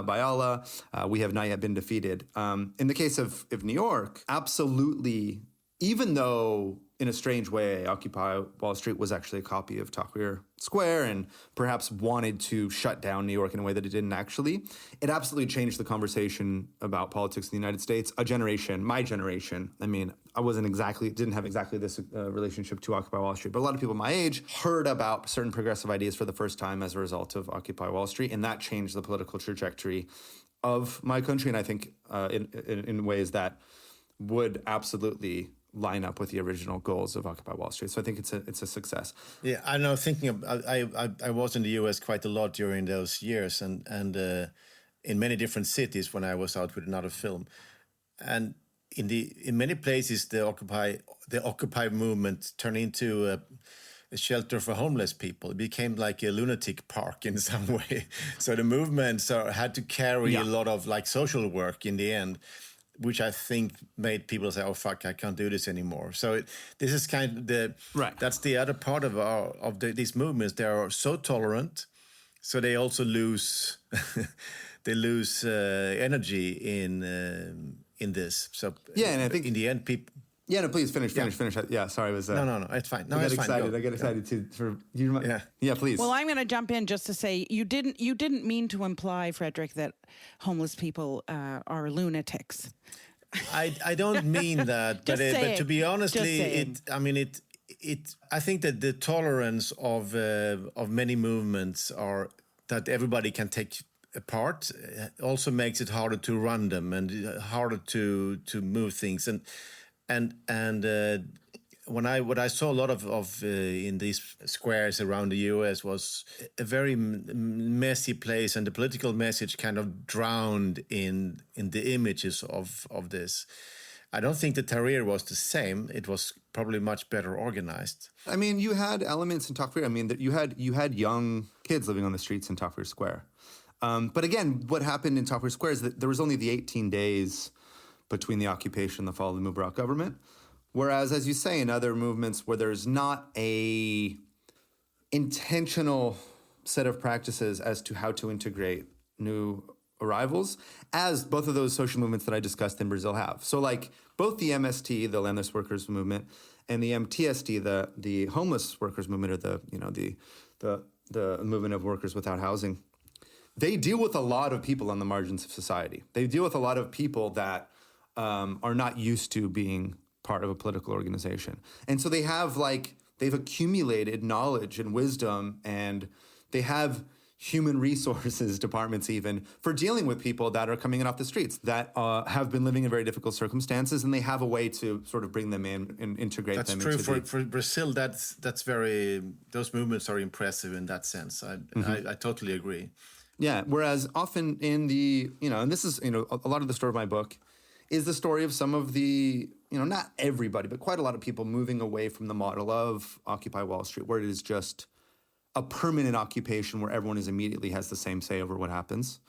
by Allah. We have not yet been defeated. In the case of New York, absolutely, even though in a strange way, Occupy Wall Street was actually a copy of Tahrir Square and perhaps wanted to shut down New York in a way that it didn't actually. It absolutely changed the conversation about politics in the United States. A generation, my generation, I didn't have exactly this relationship to Occupy Wall Street, but a lot of people my age heard about certain progressive ideas for the first time as a result of Occupy Wall Street, and that changed the political trajectory of my country, and I think in ways that would absolutely line up with the original goals of Occupy Wall Street. So I think it's a success. Yeah, I know. I was in the U.S. quite a lot during those years, and in many different cities when I was out with another film, and in many places the Occupy movement turned into a shelter for homeless people. It became like a lunatic park in some way. So the movements had to carry a lot of social work in the end, which I think made people say, "Oh fuck, I can't do this anymore." So this is kind of that's the other part of these movements. They are so tolerant, so they also lose energy in this. So and I think in the end, people. Yeah, no, please finish. Yeah, sorry, it was. No, it's fine. No, I it's fine. I get excited too. Yeah, please. Well, I'm going to jump in just to say you didn't mean to imply, Fredrik, that homeless people are lunatics. I don't mean that, but to be honest, I think that the tolerance of many movements are that everybody can take apart also makes it harder to run them and harder to move things and what I saw a lot of in these squares around the U.S. was a very messy place, and the political message kind of drowned in the images of this. I don't think the Tahrir was the same. It was probably much better organized. You had elements in Tahrir. That you had young kids living on the streets in Tahrir Square. But again, what happened in Tahrir Square is that there was only the 18 days between the occupation and the fall of the Mubarak government. Whereas, as you say, in other movements where there's not a intentional set of practices as to how to integrate new arrivals, as both of those social movements that I discussed in Brazil have. So both the MST, the landless workers movement, and the MTST, the homeless workers movement, or the movement of workers without housing, they deal with a lot of people on the margins of society. They deal with a lot of people that are not used to being part of a political organization. And so they've accumulated knowledge and wisdom, and they have human resources departments even for dealing with people that are coming in off the streets that have been living in very difficult circumstances, and they have a way to sort of bring them in and integrate them. That's true for Brazil. That's very, those movements are impressive in that sense. I totally agree. Yeah. Whereas often in the, and this is, a lot of the story of my book is the story of some of the, not everybody, but quite a lot of people moving away from the model of Occupy Wall Street, where it is just a permanent occupation where everyone immediately has the same say over what happens.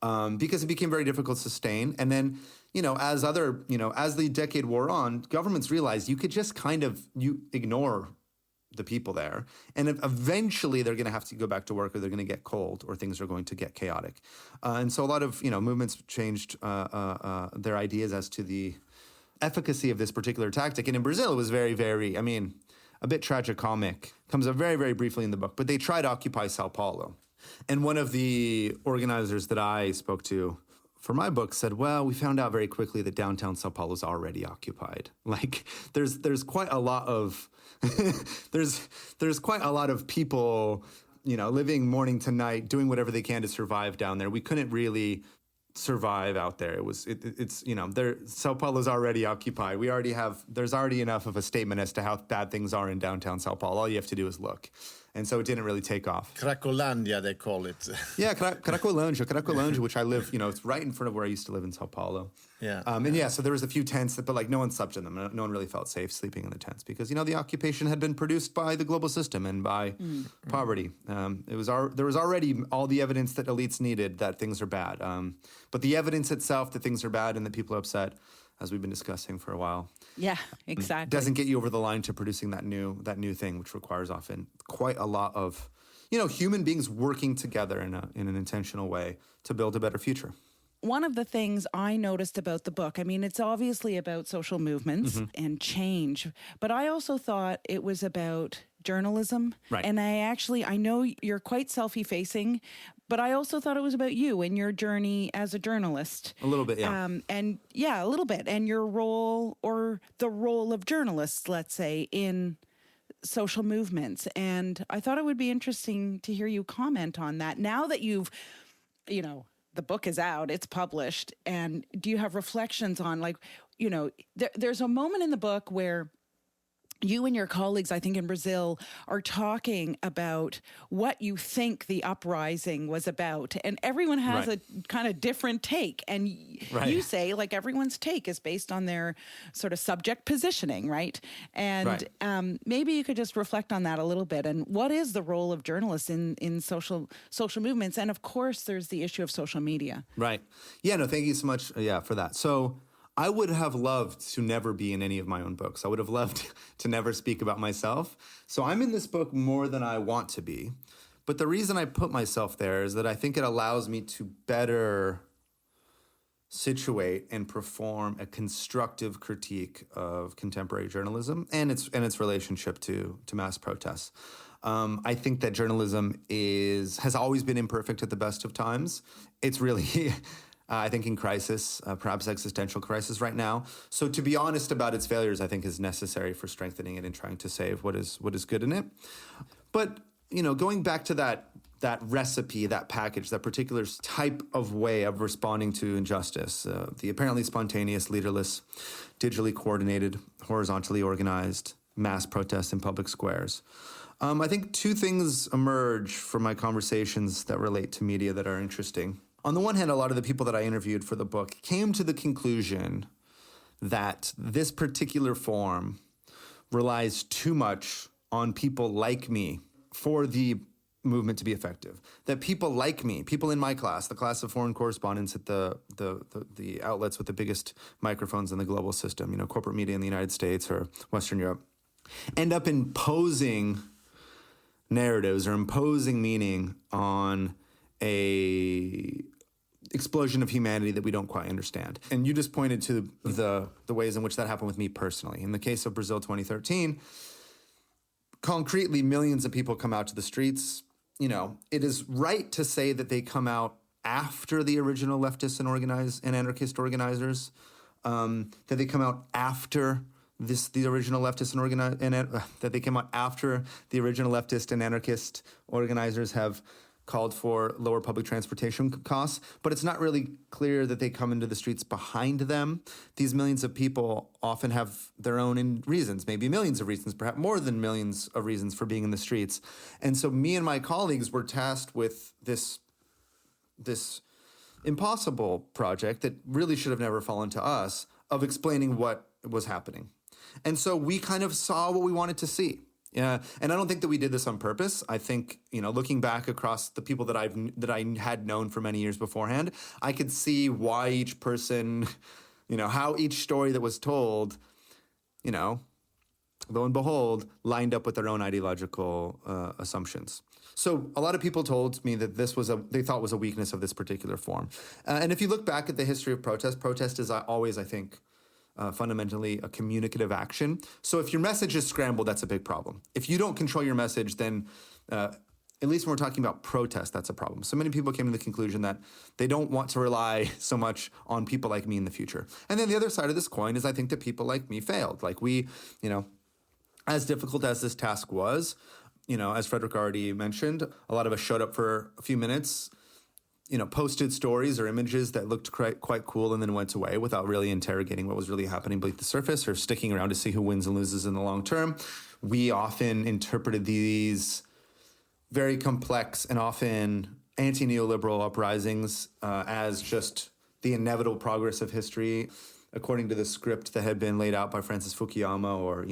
Because it became very difficult to sustain. And then, as the decade wore on, governments realized you could just you ignore the people there. And eventually they're going to have to go back to work, or they're going to get cold, or things are going to get chaotic. And so a lot of, movements changed their ideas as to the efficacy of this particular tactic. And in Brazil, it was very, very, a bit tragicomic. Comes up very, very briefly in the book. But they tried to occupy Sao Paulo. And one of the organizers that I spoke to for my book said, well, we found out very quickly that downtown Sao Paulo is already occupied. Like there's quite a lot of there's quite a lot of people, living morning to night, doing whatever they can to survive down there. We couldn't really survive out there. It's Sao Paulo's already occupied. There's already enough of a statement as to how bad things are in downtown Sao Paulo. All you have to do is look. And so it didn't really take off. Cracolândia, they call it. Yeah, Cracolândia, which I live, it's right in front of where I used to live in Sao Paulo. Yeah. So there was a few tents, but no one slept in them. No one really felt safe sleeping in the tents because, the occupation had been produced by the global system and by poverty. There was already all the evidence that elites needed that things are bad. But the evidence itself that things are bad and that people are upset, as we've been discussing for a while. Yeah, exactly. Doesn't get you over the line to producing that new thing, which requires often quite a lot of, human beings working together in an intentional way to build a better future. One of the things I noticed about the book, it's obviously about social movements and change, but I also thought it was about journalism. Right. And I know you're quite self-effacing, but I also thought it was about you and your journey as a journalist. A little bit, yeah. A little bit. And your role, or the role of journalists, let's say, in social movements. And I thought it would be interesting to hear you comment on that. Now that you've, the book is out, it's published, and do you have reflections on, there's a moment in the book where you and your colleagues, I think in Brazil, are talking about what you think the uprising was about. And everyone has a kind of different take. And you say, everyone's take is based on their sort of subject positioning, right? And maybe you could just reflect on that a little bit. And what is the role of journalists in social movements? And of course, there's the issue of social media. Right. Yeah, no, thank you so much for that. So I would have loved to never be in any of my own books. I would have loved to never speak about myself. So I'm in this book more than I want to be. But the reason I put myself there is that I think it allows me to better situate and perform a constructive critique of contemporary journalism and its relationship to mass protests. I think that journalism has always been imperfect at the best of times. It's really... I think in crisis, perhaps existential crisis right now. So to be honest about its failures, I think is necessary for strengthening it and trying to save what is good in it. But, going back to that recipe, that package, that particular type of way of responding to injustice, the apparently spontaneous, leaderless, digitally coordinated, horizontally organized mass protests in public squares. I think two things emerge from my conversations that relate to media that are interesting. On the one hand, a lot of the people that I interviewed for the book came to the conclusion that this particular form relies too much on people like me for the movement to be effective. That people like me, people in my class, the class of foreign correspondents at the outlets with the biggest microphones in the global system, corporate media in the United States or Western Europe, end up imposing narratives or imposing meaning on a explosion of humanity that we don't quite understand. And you just pointed to the ways in which that happened with me personally. In the case of Brazil 2013, concretely, millions of people come out to the streets. It is right to say that they come out after the original leftists and anarchist organizers, that they come out after the original leftist that they came out after the original leftist and anarchist organizers have called for lower public transportation costs, but it's not really clear that they come into the streets behind them. These millions of people often have their own reasons, maybe millions of reasons, perhaps more than millions of reasons for being in the streets. And so me and my colleagues were tasked with this impossible project that really should have never fallen to us of explaining what was happening. And so we kind of saw what we wanted to see. Yeah, and I don't think that we did this on purpose. I think, looking back across the people that I had known for many years beforehand, I could see why each person, how each story that was told, lo and behold, lined up with their own ideological assumptions. So a lot of people told me that they thought was a weakness of this particular form. And if you look back at the history of protest is always, I think, fundamentally a communicative action. So if your message is scrambled, that's a big problem. If you don't control your message, then at least when we're talking about protest, that's a problem. So many people came to the conclusion that they don't want to rely so much on people like me in the future. And then the other side of this coin is I think that people like me failed. Like we, as difficult as this task was, as Frederick already mentioned, a lot of us showed up for a few minutes, posted stories or images that looked quite cool and then went away without really interrogating what was really happening beneath the surface or sticking around to see who wins and loses in the long term. We often interpreted these very complex and often anti-neoliberal uprisings as just the inevitable progress of history, according to the script that had been laid out by Francis Fukuyama or,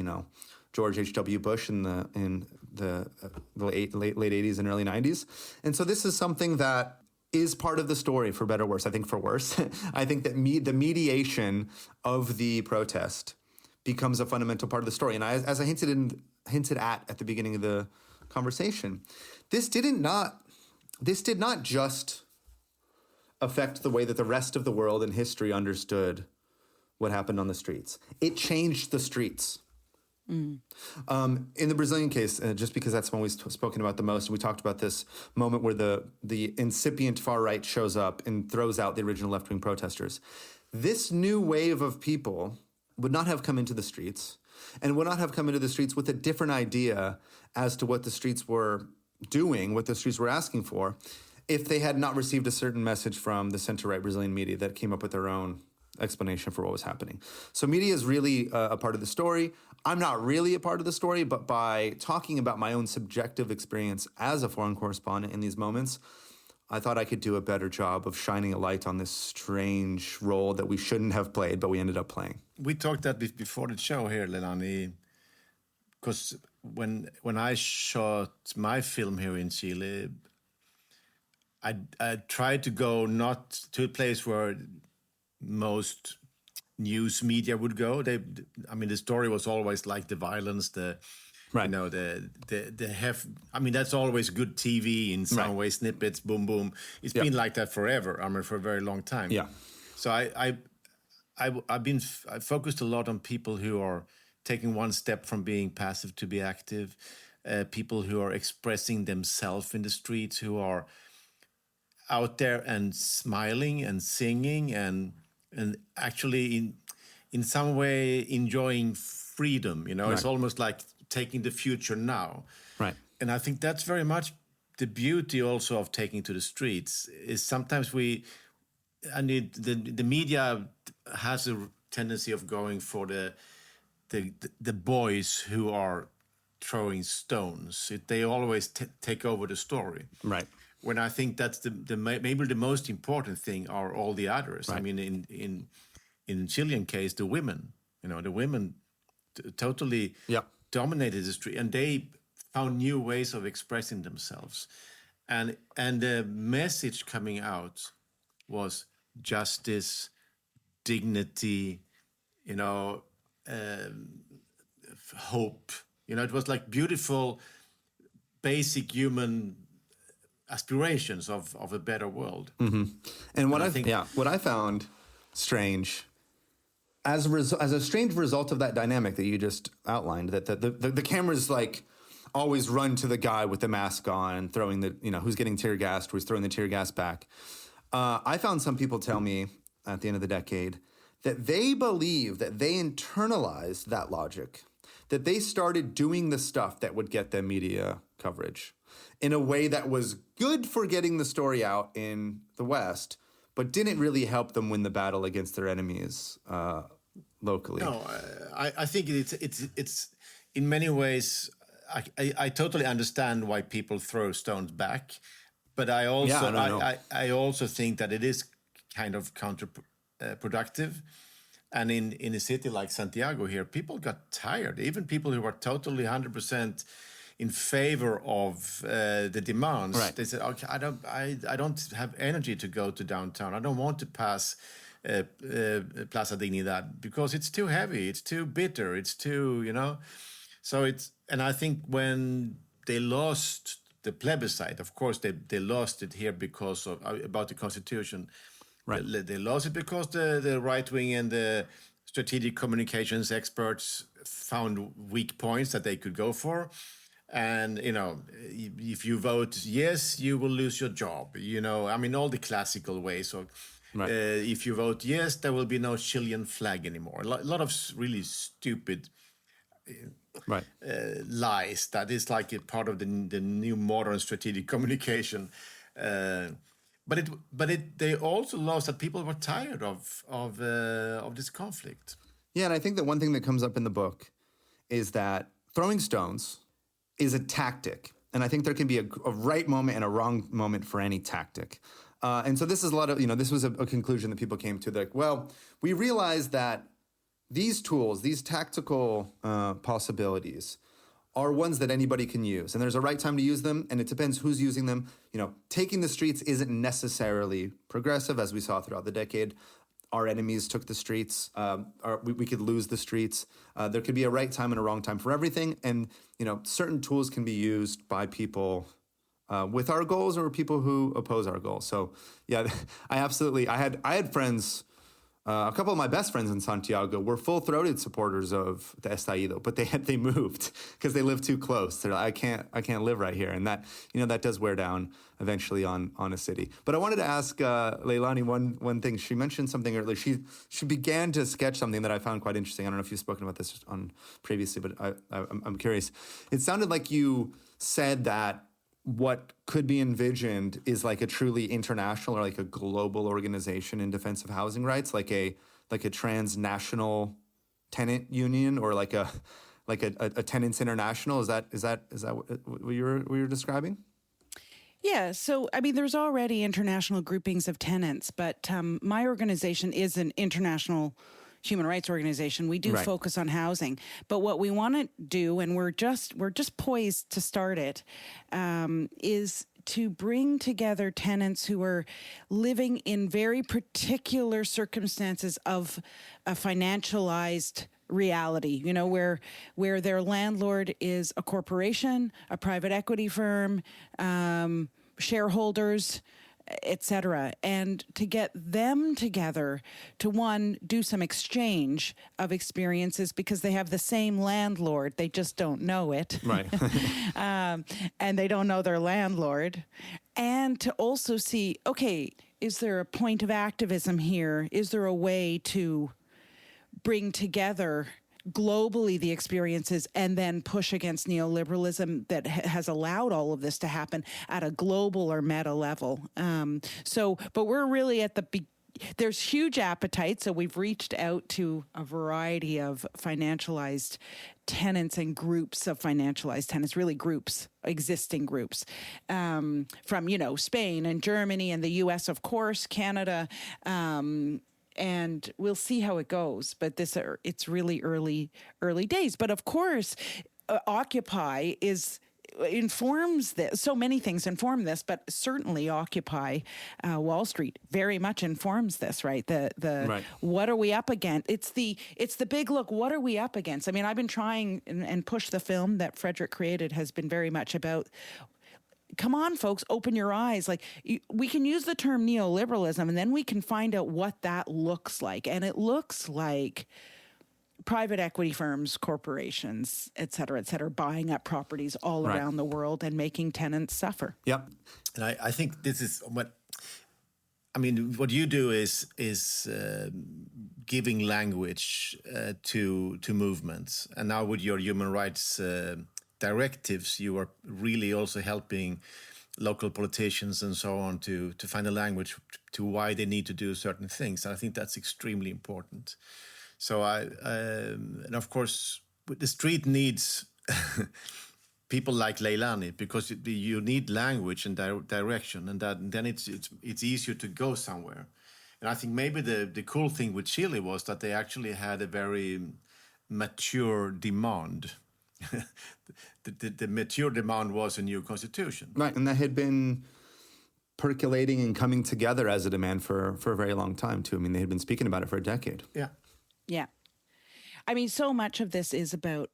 George H.W. Bush in the late 80s and early 90s. And so this is something that is part of the story, for better or worse. I think for worse. I think that the mediation of the protest becomes a fundamental part of the story. And as I hinted at the beginning of the conversation, this did not just affect the way that the rest of the world and history understood what happened on the streets. It changed the streets. In the Brazilian case, just because that's when we've spoken about the most, we talked about this moment where the incipient far right shows up and throws out the original left-wing protesters. This new wave of people would not have come into the streets and would not have come into the streets with a different idea as to what the streets were doing, what the streets were asking for, if they had not received a certain message from the center-right Brazilian media that came up with their own explanation for what was happening. So media is really a part of the story. I'm not really a part of the story, but by talking about my own subjective experience as a foreign correspondent in these moments, I thought I could do a better job of shining a light on this strange role that we shouldn't have played, but we ended up playing. We talked that before the show here, Lenani, because when I shot my film here in Chile, I tried to go not to a place where most news media would go. The story was always like the violence, right. That's always good TV in some way, snippets, boom, boom. It's been like that forever. For a very long time. Yeah. So I focused a lot on people who are taking one step from being passive to be active, people who are expressing themselves in the streets, who are out there and smiling and singing and actually in some way enjoying freedom. Right. It's almost like taking the future now. Right. And I think that's very much the beauty also of taking to the streets is sometimes the media has a tendency of going for the boys who are throwing stones. They always take over the story. Right. When I think that's maybe the most important thing are all the others. Right. In Chilean case, the women. The women totally dominated the street, and they found new ways of expressing themselves, and the message coming out was justice, dignity, hope. It was like beautiful, basic human aspirations of a better world. Mm-hmm. And what I found strange, as a strange result of that dynamic that you just outlined, that the cameras like always run to the guy with the mask on and throwing who's getting tear gassed, who's throwing the tear gas back. I found some people tell me at the end of the decade that they believe that they internalized that logic, that they started doing the stuff that would get them media coverage in a way that was good for getting the story out in the West, but didn't really help them win the battle against their enemies locally. No, I think it's in many ways. I totally understand why people throw stones back, but I also I also think that it is kind of counterproductive. And in a city like Santiago here, people got tired. Even people who were totally 100% in favor of the demands, they said, "Okay, I don't have energy to go to downtown. I don't want to pass Plaza Dignidad because it's too heavy, it's too bitter, it's too, you know." So and I think when they lost the plebiscite, of course they lost it here because of about the Constitution. Right. They lost it because the right wing and the strategic communications experts found weak points that they could go for. And, you know, if you vote yes, you will lose your job. You know, I mean, all the classical ways. So if you vote yes, there will be no Chilean flag anymore. A lot of really stupid lies. That is like a part of the new modern strategic communication. But they also lost that people were tired of this conflict. Yeah, and I think that one thing that comes up in the book is that throwing stones is a tactic, and I think there can be a right moment and a wrong moment for any tactic. And so this is a lot of, this was a conclusion that people came to. Like, well, we realized that these tools, these tactical possibilities, are ones that anybody can use. And there's a right time to use them, and it depends who's using them. Taking the streets isn't necessarily progressive, as we saw throughout the decade. Our enemies took the streets. We could lose the streets. There could be a right time and a wrong time for everything. And, certain tools can be used by people with our goals or people who oppose our goals. So, yeah, I had friends. A couple of my best friends in Santiago were full-throated supporters of the Estallido, but they moved because they live too close. They're like, I can't live right here, and that does wear down eventually on a city. But I wanted to ask Leilani one thing. She mentioned something earlier. She began to sketch something that I found quite interesting. I don't know if you've spoken about this on previously, but I'm curious. It sounded like you said that what could be envisioned is like a truly international or like a global organization in defense of housing rights, like a transnational tenant union or like a tenants international. Is that what you were describing? Yeah. So, I mean, there's already international groupings of tenants, but my organization is an international human rights organization. We do focus on housing, but what we want to do, and we're just poised to start it, is to bring together tenants who are living in very particular circumstances of a financialized reality, where their landlord is a corporation, a private equity firm, shareholders, etc., and to get them together to, one, do some exchange of experiences because they have the same landlord, they just don't know it. Right. And they don't know their landlord. And to also see, okay, is there a point of activism here? Is there a way to bring together globally the experiences and then push against neoliberalism that has allowed all of this to happen at a global or meta level. But we're really at there's huge appetite. So we've reached out to a variety of financialized tenants and groups of financialized tenants, really groups, existing groups, from, Spain and Germany and the US, of course, Canada, and we'll see how it goes. But it's really early days. But of course, Occupy informs this. So many things inform this, but certainly Occupy Wall Street very much informs this, right? The what are we up against? It's the big look. What are we up against? I mean, I've been trying and push the film that Frederick created has been very much about, come on, folks, open your eyes. Like, we can use the term neoliberalism, and then we can find out what that looks like. And it looks like private equity firms, corporations, et cetera, buying up properties all around the world and making tenants suffer. Yep. And I think this is what you do is giving language to movements. And now with your human rights directives, you are really also helping local politicians and so on to find a language to why they need to do certain things. And I think that's extremely important. So and of course, the street needs people like Leilani, because you need language and direction, and then it's easier to go somewhere. And I think maybe the cool thing with Chile was that they actually had a very mature demand. The mature demand was a new constitution. Right, and that had been percolating and coming together as a demand for a very long time, too. I mean, they had been speaking about it for a decade. Yeah. Yeah. I mean, so much of this is about,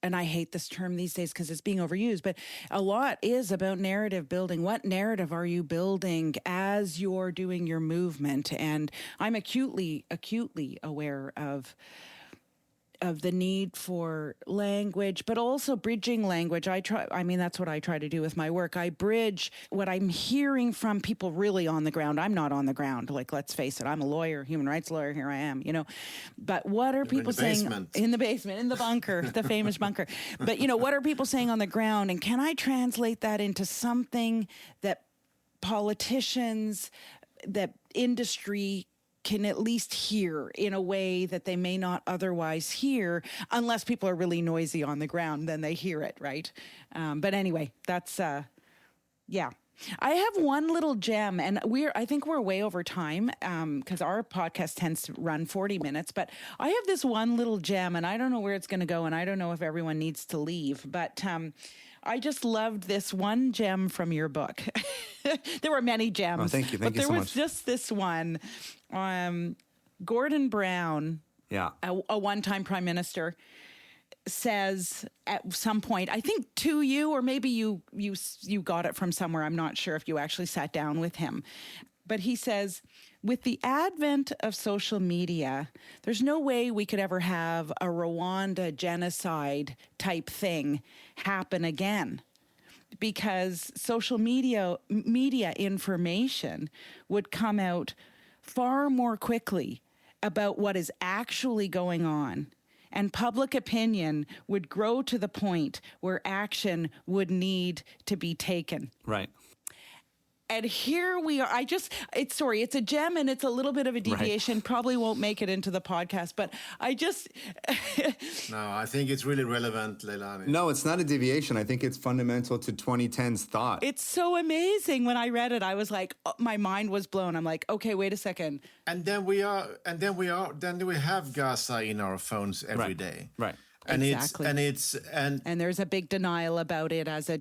and I hate this term these days because it's being overused, but a lot is about narrative building. What narrative are you building as you're doing your movement? And I'm acutely aware of the need for language, but also bridging language. That's what I try to do with my work. I bridge what I'm hearing from people really on the ground. I'm not on the ground. Like, let's face it, I'm a lawyer, human rights lawyer. Here I am, But what are people saying in the basement, in the bunker, the famous bunker? But, what are people saying on the ground? And can I translate that into something that politicians, that industry can at least hear in a way that they may not otherwise hear, unless people are really noisy on the ground, then they hear it, right? But anyway, that's, yeah. I have one little gem, and I think we're way over time because our podcast tends to run 40 minutes, but I have this one little gem, and I don't know where it's going to go, and I don't know if everyone needs to leave, but I just loved this one gem from your book. There were many gems. Oh, thank you. Thank you so much. But there was just this one. Gordon Brown, a one-time prime minister, says at some point, I think to you, or maybe you got it from somewhere. I'm not sure if you actually sat down with him. But he says, with the advent of social media, there's no way we could ever have a Rwanda genocide type thing happen again, because social media information would come out far more quickly about what is actually going on, and public opinion would grow to the point where action would need to be taken. Right. And here we are. It's a gem, and it's a little bit of a deviation. Right. Probably won't make it into the podcast, but No, I think it's really relevant, Leilani. No, it's not a deviation. I think it's fundamental to 2010's thought. It's so amazing. When I read it, I was like, my mind was blown. I'm like, okay, wait a second. And then we have Gaza in our phones every day. Right. And exactly. And there's a big denial about it as a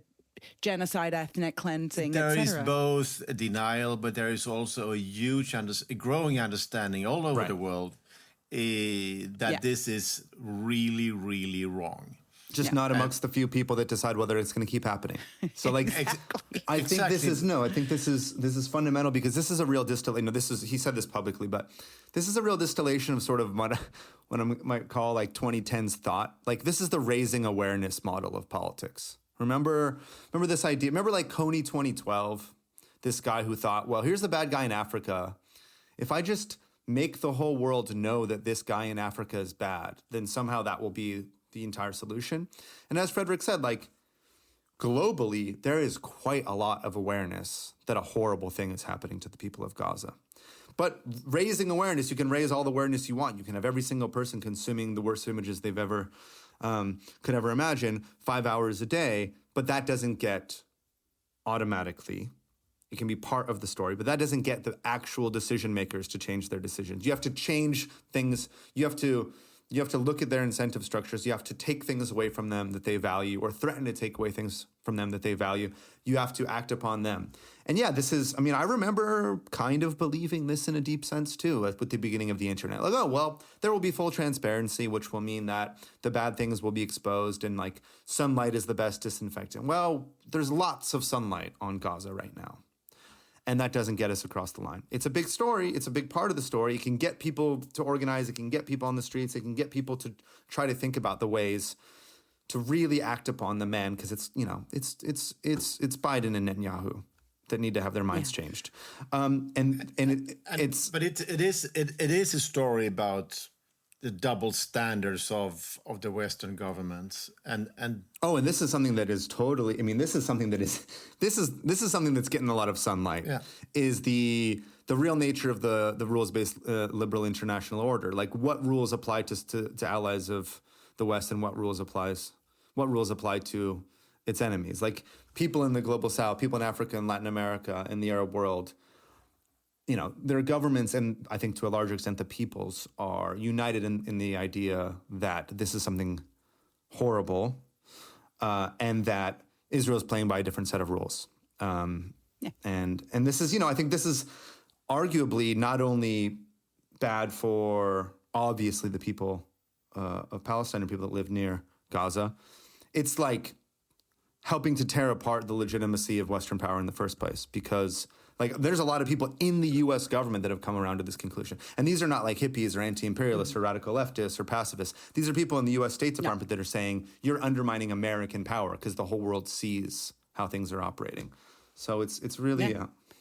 genocide, ethnic cleansing, there is both a denial, but there is also a huge, growing understanding all over the world that this is really, really wrong. Just not amongst the few people that decide whether it's going to keep happening. So, like, exactly. I think this is fundamental, because this is a real distillation. He said this publicly, but this is a real distillation of sort of what I might call like 2010's thought. Like, this is the raising awareness model of politics. Remember this idea? Remember like Coney 2012, this guy who thought, well, here's the bad guy in Africa. If I just make the whole world know that this guy in Africa is bad, then somehow that will be the entire solution. And as Frederick said, like, globally, there is quite a lot of awareness that a horrible thing is happening to the people of Gaza. But raising awareness, you can raise all the awareness you want. You can have every single person consuming the worst images they've ever could ever imagine 5 hours a day, but that doesn't get automatically. It can be part of the story, but that doesn't get the actual decision makers to change their decisions. You have to change things. You have to look at their incentive structures. You have to take things away from them that they value, or threaten to take away things from them that they value. You have to act upon them. And I remember kind of believing this in a deep sense too, with the beginning of the internet. Like, oh, well, there will be full transparency, which will mean that the bad things will be exposed, and like sunlight is the best disinfectant. Well, there's lots of sunlight on Gaza right now. And that doesn't get us across the line. It's a big story. It's a big part of the story. It can get people to organize. It can get people on the streets. It can get people to try to think about the ways to really act upon the men, because it's Biden and Netanyahu that need to have their minds changed. But it is a story about the double standards of the Western governments, and this is something that is totally. I mean, this is something that's getting a lot of sunlight. Yeah. Is the real nature of the rules-based liberal international order? Like, what rules apply to allies of the West, and what rules apply to its enemies? Like, people in the global South, people in Africa and Latin America and the Arab world their governments, and I think to a large extent the peoples, are united in the idea that this is something horrible, and that Israel is playing by a different set of rules. And this is, I think this is arguably not only bad for obviously the people of Palestine and people that live near Gaza. It's like helping to tear apart the legitimacy of Western power in the first place, because there's a lot of people in the U.S. government that have come around to this conclusion. And these are not like hippies or anti-imperialists or radical leftists or pacifists. These are people in the U.S. State Department that are saying, you're undermining American power because the whole world sees how things are operating. So it's really...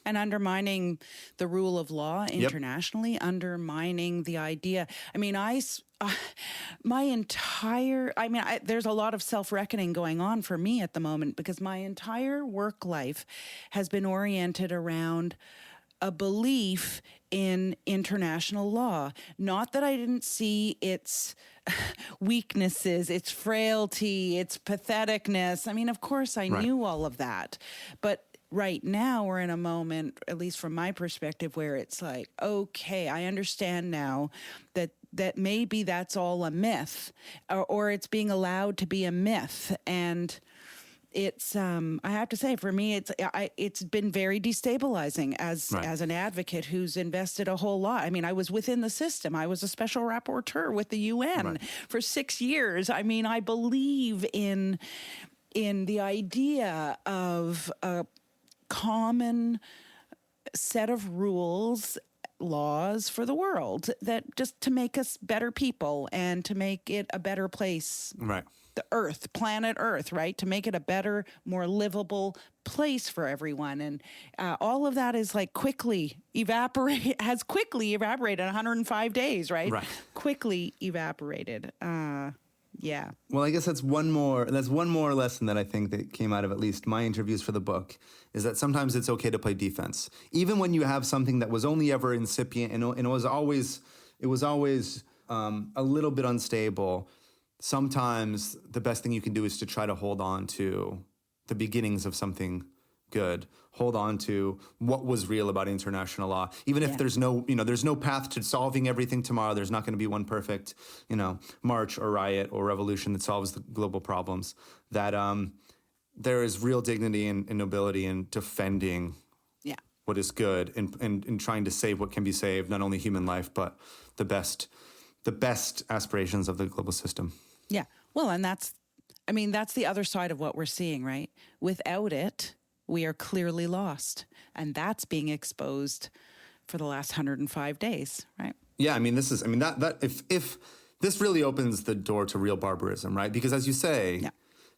And undermining the rule of law internationally, undermining the idea. I mean, there's a lot of self-reckoning going on for me at the moment, because my entire work life has been oriented around a belief in international law. Not that I didn't see its weaknesses, its frailty, its patheticness. I mean, of course I knew all of that, but right now we're in a moment, at least from my perspective, where it's like, okay, I understand now that maybe that's all a myth, or it's being allowed to be a myth. And it's, I have to say, for me, it's been very destabilizing as an advocate who's invested a whole lot. I mean, I was within the system. I was a special rapporteur with the UN for 6 years. I mean, I believe in the idea of a common set of rules, laws for the world, that just to make us better people and to make it a better place. The Earth, planet Earth, right? To make it a better, more livable place for everyone. And all of that is has quickly evaporated in 105 days, right? Quickly evaporated. Yeah. Well, I guess that's one more lesson that I think that came out of at least my interviews for the book, is that sometimes it's okay to play defense. Even when you have something that was only ever incipient and it was always a little bit unstable, sometimes the best thing you can do is to try to hold on to the beginnings of something good. Hold on to what was real about international law. Even if there's no path to solving everything tomorrow, there's not going to be one perfect, march or riot or revolution that solves the global problems. That there is real dignity and nobility in defending what is good and trying to save what can be saved, not only human life, but the best aspirations of the global system. Yeah. Well, and that's the other side of what we're seeing, right? Without it, we are clearly lost. And that's being exposed for the last 105 days, right? Yeah, if this really opens the door to real barbarism, right? Because as you say,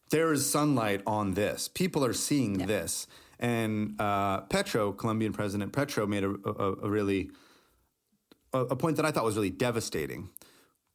there is sunlight on this. People are seeing this. And Colombian President Petro made a point that I thought was really devastating.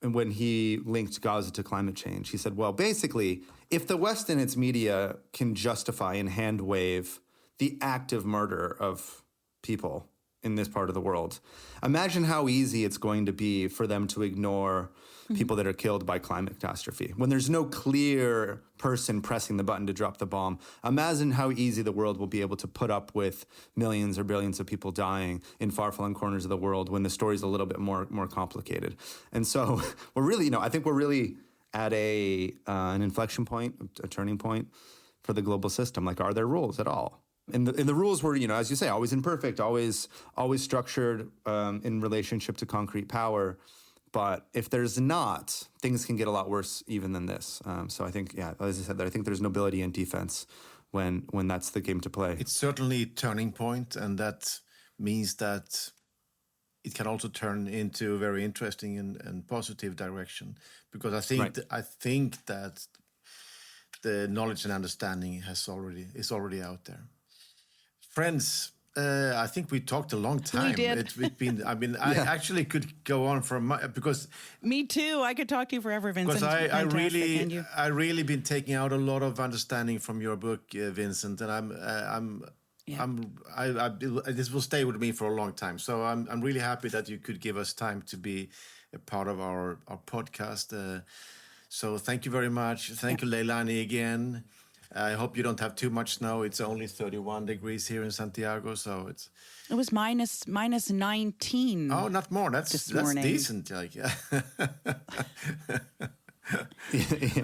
And when he linked Gaza to climate change, he said, well, basically, if the West and its media can justify and hand wave the active murder of people in this part of the world, imagine how easy it's going to be for them to ignore people that are killed by climate catastrophe. When there's no clear person pressing the button to drop the bomb, imagine how easy the world will be able to put up with millions or billions of people dying in far-flung corners of the world when the story's a little bit more complicated. And so we're really, I think we're really at an inflection point, a turning point for the global system. Are there rules at all? And the rules were, as you say, always imperfect, always structured in relationship to concrete power. But if there's not, things can get a lot worse even than this. So I think, as I said, I think there's nobility in defense when that's the game to play. It's certainly a turning point, and that means that it can also turn into a very interesting and positive direction. Because I think that the knowledge and understanding is already out there. Friends, I think we talked a long time. We did. It's been. I actually could go on for because. Me too. I could talk to you forever, Vincent. Because I really been taking out a lot of understanding from your book, Vincent, and this will stay with me for a long time. So I'm really happy that you could give us time to be a part of our podcast. So thank you very much. Thank you, Leilani, again. I hope you don't have too much snow. It's only 31 degrees here in Santiago, so it's... It was minus 19. Oh, not more. That's decent. Like, yeah.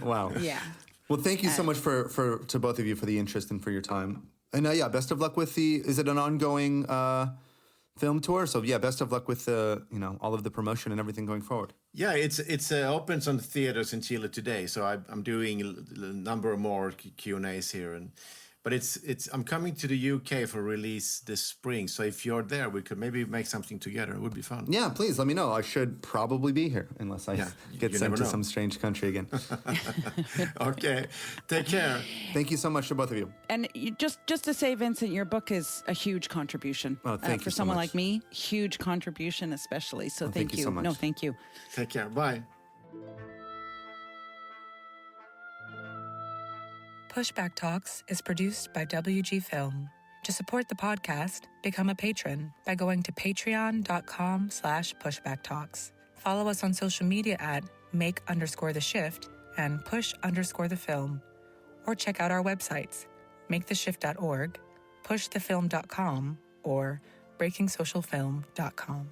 Wow. Yeah. Well, thank you so much to both of you for the interest and for your time. And yeah, best of luck with is it an ongoing film tour? So yeah, best of luck with all of the promotion and everything going forward. Yeah, it's opens on theaters in Chile today. So I'm doing a number of more Q&As here, but I'm coming to the UK for release this spring. So if you're there, we could maybe make something together. It would be fun. Yeah, please let me know. I should probably be here unless I get sent to some strange country again. Okay, take care. Thank you so much to both of you. And just to say, Vincent, your book is a huge contribution. Oh, thank you for so someone much. like me, huge contribution especially. So thank you. So much. No, thank you. Take care. Bye. Pushback Talks is produced by WG Film. To support the podcast, become a patron by going to patreon.com/pushbacktalks. Follow us on social media at make_the_shift and push_the_film. Or check out our websites, maketheshift.org, pushthefilm.com, or breakingsocialfilm.com.